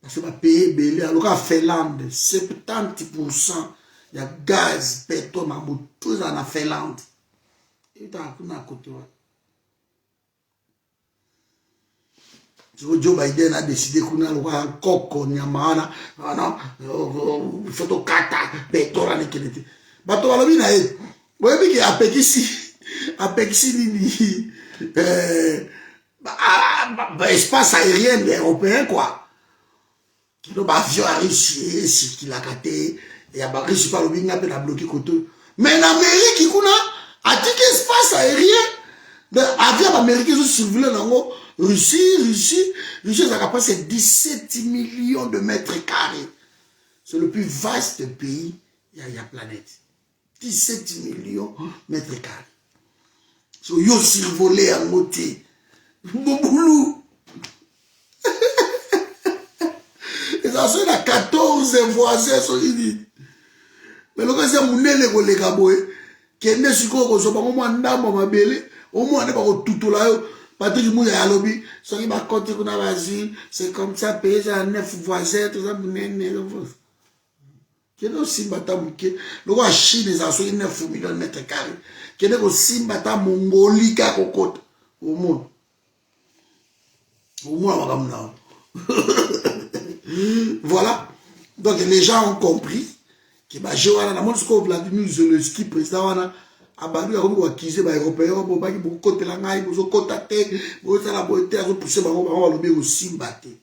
Parce que ma pays belé, alors qu'à Finlande, 70% il y a gaz, pétrole, tout en Finlande. Et Joe Biden a décidé qu'on a un coco, nyamana, il faut que kata, pétrole, et qu'il était. Bateau à la mine, vous voyez qu'il y a Apexi, espace aérien européen, quoi. Qui n'a pas avion à Russie, si qu'il a gâté, et à Russie, pas le bien, il a bloqué côté. Mais en Amérique, il a dit espace aérien, avion américain, ils ont dans Russie, ça a passé 17 millions de mètres carrés. C'est le plus vaste pays, il y a planète. 17 millions de mètres carrés. So, yo survolé en moté. Boboulou. Et ça sont 14 voisins, so dit. Mais le cas, c'est mon élève, les gaboué. Qui est né sur quoi, so, au moins, ndamo, ma belle. Au moins, on est pas tout là. Patrick Mouya à lobby. So, il va compter qu'on a vas-y. C'est comme ça, payer à 9 voisins, tout ça, pour qui est aussi Simbatamouké, le roi Chine, les assos, 9 millions de mètres carrés. Qui est aussi Simbata Mongolie, Kakokot, au monde. Au moins, voilà. Donc, les gens ont compris que, la monde, ce qu'on Vladimir Zelensky, président, a battu la robe, acquisé, européen, pour pas qu'il y ait côté la ngaï, pour côté pour la beauté, pour pousser, on va le Simbaté.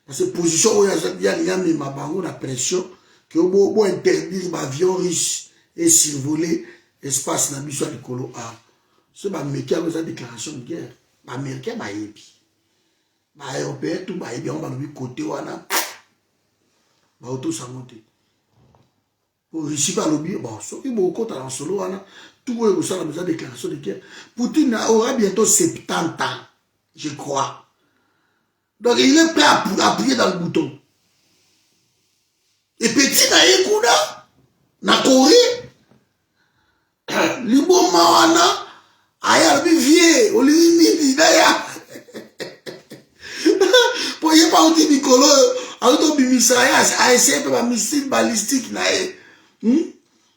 Parce que position, il y a rien, mais ma bango, la pression, que vous interdire l'avion russe et survoler l'espace dans le Nicolo A. Ce qui est une déclaration de guerre. Les Américains, les Européens, tout le monde va le côté. Auto samoté. Pour Russie, par le biais, il y a un solo. Tout le monde a besoin de déclaration de guerre. Poutine aura bientôt 70 ans, je crois. Donc il est prêt à appuyer dans le bouton. Et petit na Ekuna, na Corée, Libo Mawana, aya le vie, au limite, d'ailleurs. Pour y pas outil Nicolo, à l'auto bimisaya, à essayer de faire un missile balistique, na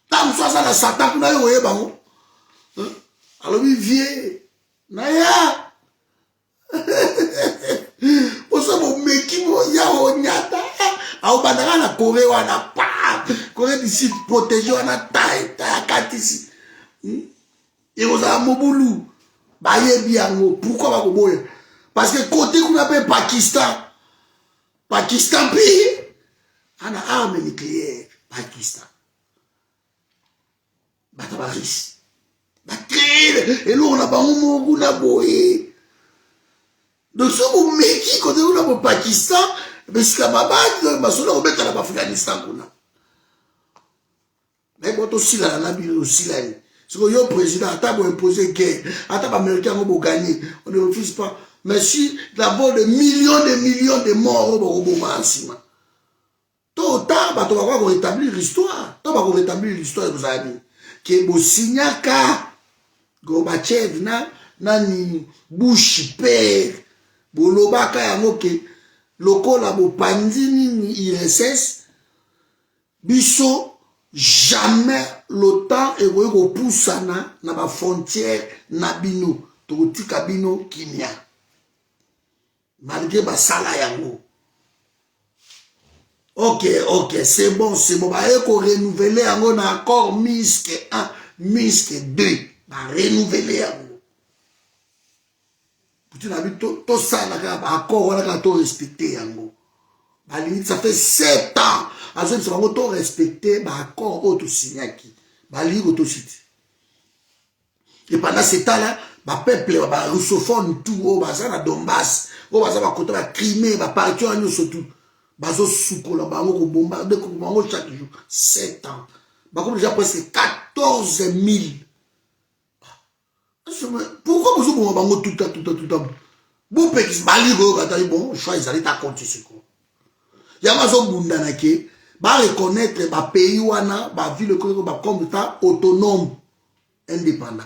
Tam soit ça la Satan, qu'on a eu, bango. Alors, vie, Naya. Pour ça, mon mec, il y a un nyata. Au bandara na Corée wana pa Corée du Sud protégé wana taille katisi et aux amoboulou baye biango pourquoi ba koboya parce que côté qu'on appelle Pakistan pays ana arme nucléaire Pakistan batabaris batril et là on a ba momo na boye donc ce mon mec qui côté on a au Pakistan. Mais si la maman, on met à l'Afghanistan. Mais quand aussi là, aussi là, c'est que le président a imposé guerre, a américain va gagner, on ne refuse pas. Mais si d'abord des millions de morts au moment tôt ou tard, on va rétablir l'histoire. On va rétablir l'histoire de vos amis. Que Bosignaka, Gorbachev, Nani, Bush, Père, Bolobaka, Yamoke. Loko la bo pandini ni ISS biso jamais l'OTAN evoye kopusana na ba frontière na bino tokotika bino kimia malgré basala yango. Ok, c'est bon, bah eko renouveler yango na accord Minsk 1, Minsk 2, bah renouveler yango. Putain na bi to ça na accord wana ka to respecter yango. Bah limite ça fait 7 ans. Azon se bango to respecter bah accord o to signaki. Bah ligo to cité. Et pendant ce temps-là, bah peuple bah russophone tout au bah ça na Donbass, au bah ça va côté la Crimée, bah partout en surtout. Bazo soukola bango ko bombarder ko bango chaque jour 7 ans. Bah comme déjà presque 14 000. Pourquoi vous avez bango tout temps. Bon petit bali go gata bon choix ils allaient ta compte sur quoi. Ya mazo bunda na ke ba reconnaître ba pays wana ba ville ko ba comme ta autonome indépendant.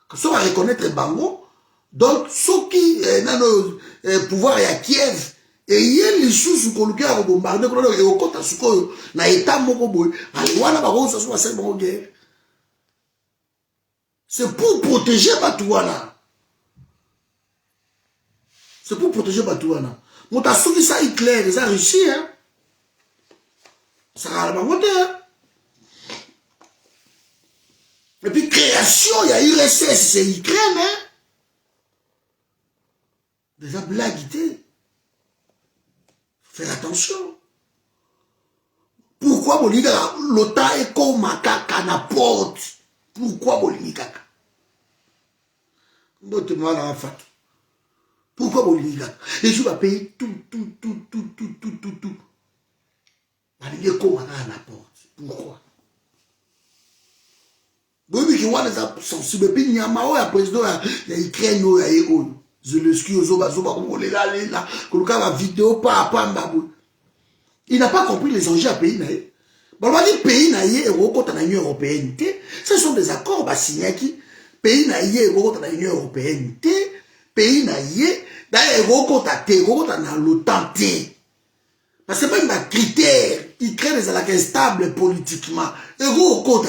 Que ça va reconnaître bango donc ceux qui nano pouvoir ya Kiev et il les sous koluka ya bombarder ko e okota suko na état moko boy ali wana ba ko so so c'est bon guerre. C'est pour protéger Batouana. C'est pour protéger Batouana. Mon ta souki ça Hitler, ça Russie hein. Ça a la bangote hein. Et puis création, il y a URSS, c'est Ukraine hein. Déjà blaguité. Faire attention. Pourquoi Bolivia l'OTAN est comme Makaka na porte? Pourquoi Bolivia? Pourquoi Bolivia? Et je vais payer tout. Bolivia comme Makaka na porte. Pourquoi? Oui, qui voit les sensibles. Puis il y a un président, il y a Ukraine, il y a je l'excuse, il n'a pas compris les enjeux à pays. Bon, on va dire pays naïe et contre l'Union européenne. Ce sont des accords signés qui pays naïe et contre l'Union européenne. Pays naïe d'ailleurs contre l'OTAN. Parce que même un critère, ils créent des alliés instables politiquement. Et contre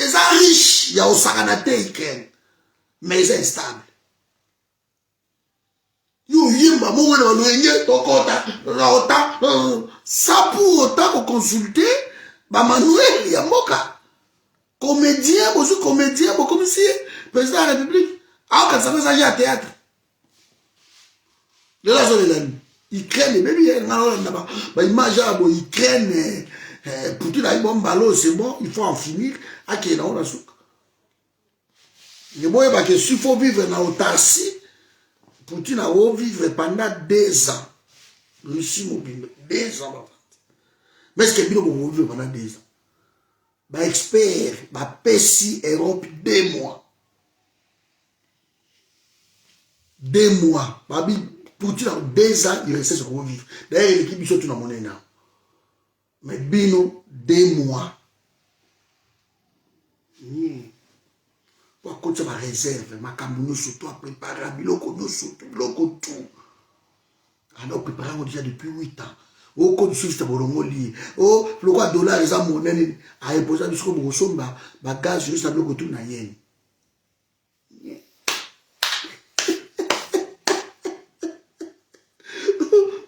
ils sont riches, il y a au Saranate, ils craignent. Mais ils sont instables. Ça pour autant qu'on consulte, Manuel Yamoka, comédien, comme si président de la République, quand ça fait ça, j'ai un théâtre. De la zone, ils craignent, mais ils craignent, pour tout le monde, c'est bon, il faut en finir, à qui est là, on a souk. S'il faut vivre dans l'autarcie, Poutine a vivre pendant 2 ans. Russie mobile, 2 ans. Mais est-ce que vous pouvez vivre pendant 2 ans? Bah expert, bah PSI Europe 2 mois. 2 mois. Bah Poutine a 2 ans, il reste sur vivre. D'ailleurs, l'équipe est sur la monnaie. Mais Bino, 2 mois. Pour que ma réserve, ma camounou surtout à préparer, biloko surtout, biloko tout. Alors préparons déjà depuis 8 ans. Au code suisse, bolongo li. Oh, le quoi dollar les monnaie à imposer du score pour somba, bagage juste à biloko tout na yen.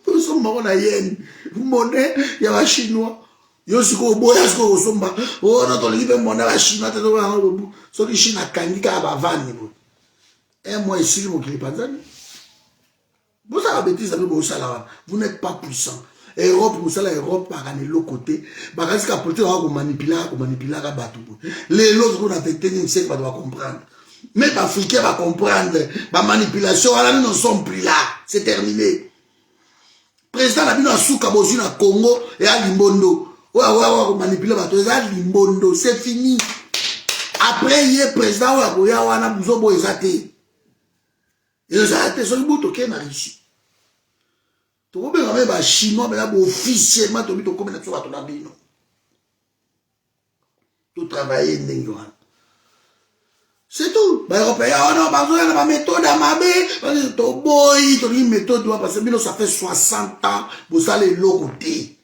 Nous sommes morts na yen. Monnaie, il y a un chinois. Yo siko boya siko somba o na to libe mona la Chine te do ba bobu so ki Chine kangi ka ba vani bo moi ici mon clip Tanzanie vous ça bêtise avec ça là vous n'êtes pas puissant Europe vous ça la Europe par un l'autre côté ba kasi ka politique va manipuler ka batu les autres qu'on a fait tenir c'est pas doit comprendre mais les Africains va comprendre ba manipulation là nous ne sommes plus là c'est terminé président la bino asuka bozu na Congo et à Limbondo. Ouais, manipuler Limbondo, c'est fini. Après, il est président, il y a un bozo exaté. Et les athées sont les bouts qui sont riches. Tu vois, même les Chinois, mais là, officiellement, tu as comme tu as ton abino. Tu travailles, C'est tout. Bah, Européens, oh non, parce que la méthode à ma bé, parce que ton boy, ton méthode, parce que ça fait 60 ans, vous allez l'autre côté.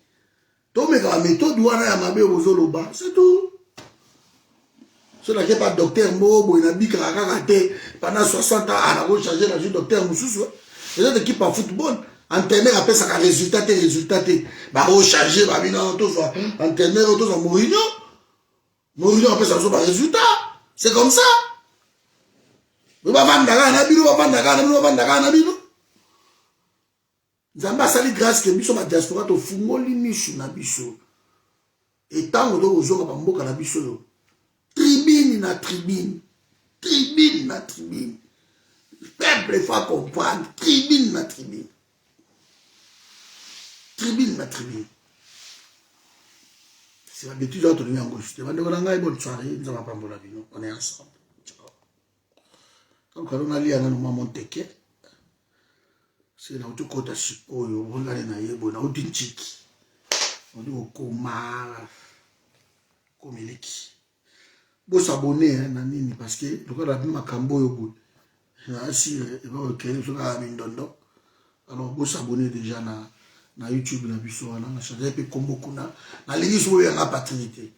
Ton mec, la méthode, vous allez à ma bé, vous allez au bas. C'est tout. Ce n'est pas docteur Mobo, il a dit que pendant 60 ans, on a rechargé dans le docteur Moussous. Les autres équipes en football, entraîneur appelle ça résultat. Bah, recharger, bah, non, tout ça. Entraîneur, tout ça, Mourinho. Mourinho appelle ça résultat. C'est comme ça. Nous va vendre Zamba sali grâce que biso ma diaspora to fungoli mishu na biso. Et tant que ozoka ba mboka na biso. Tribune na tribune. Tribune na tribune. Peuple faut comprendre. Tribune na tribune. Tribune na tribune. C'est l'habitude de tenir en gauche. Bonne soirée. Nous allons pas la vie. On est ensemble. Donc, on a lié à nous monteke. C'est là où tu comptes à Chipoyo. On a lié à nous tinchiki. On dit au Koma. Komiliki. Bon s'abonner à Nani parce que le cas de ma cambo yobo. Ainsi, il va recueillir sur la mindondo. Alors, bon s'abonner déjà na YouTube na biso na changer pe kombo kuna. Na lingi so ya paternité.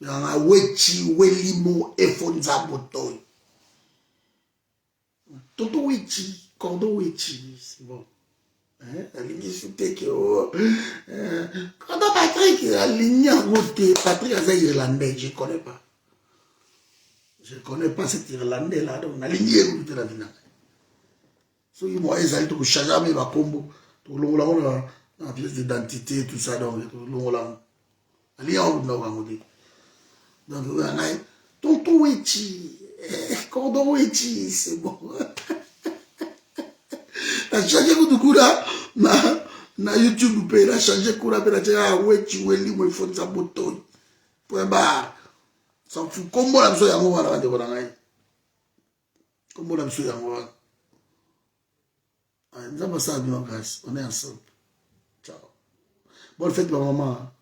Na wechi welimo efonza botoy. Toto Wichi, Cordo Wichi, c'est bon. La ligne sous Tekeo. Quand Patrick, la ligne à côté, Patrick est irlandais, je ne connais pas. Je ne connais pas cet irlandais là, donc la ligne est côté la ligne. So, il m'a dit que je jamais ma combo. Tout le monde a la pièce d'identité, tout ça, donc tout le monde a la ligne à côté. Donc, Toto Wichi. Cordo Wichi, c'est bon. Na changé kudukura na YouTube pe na changé kura pe na changé Wichi weli mo ifonza botoy. Point barre. Ça fout combo la mso ya ngo wana bande bona ngai. Combo la mso ya ngo wana. Nzamba ça bien grâce. On est ensemble. Ciao. Bonne fête ma maman.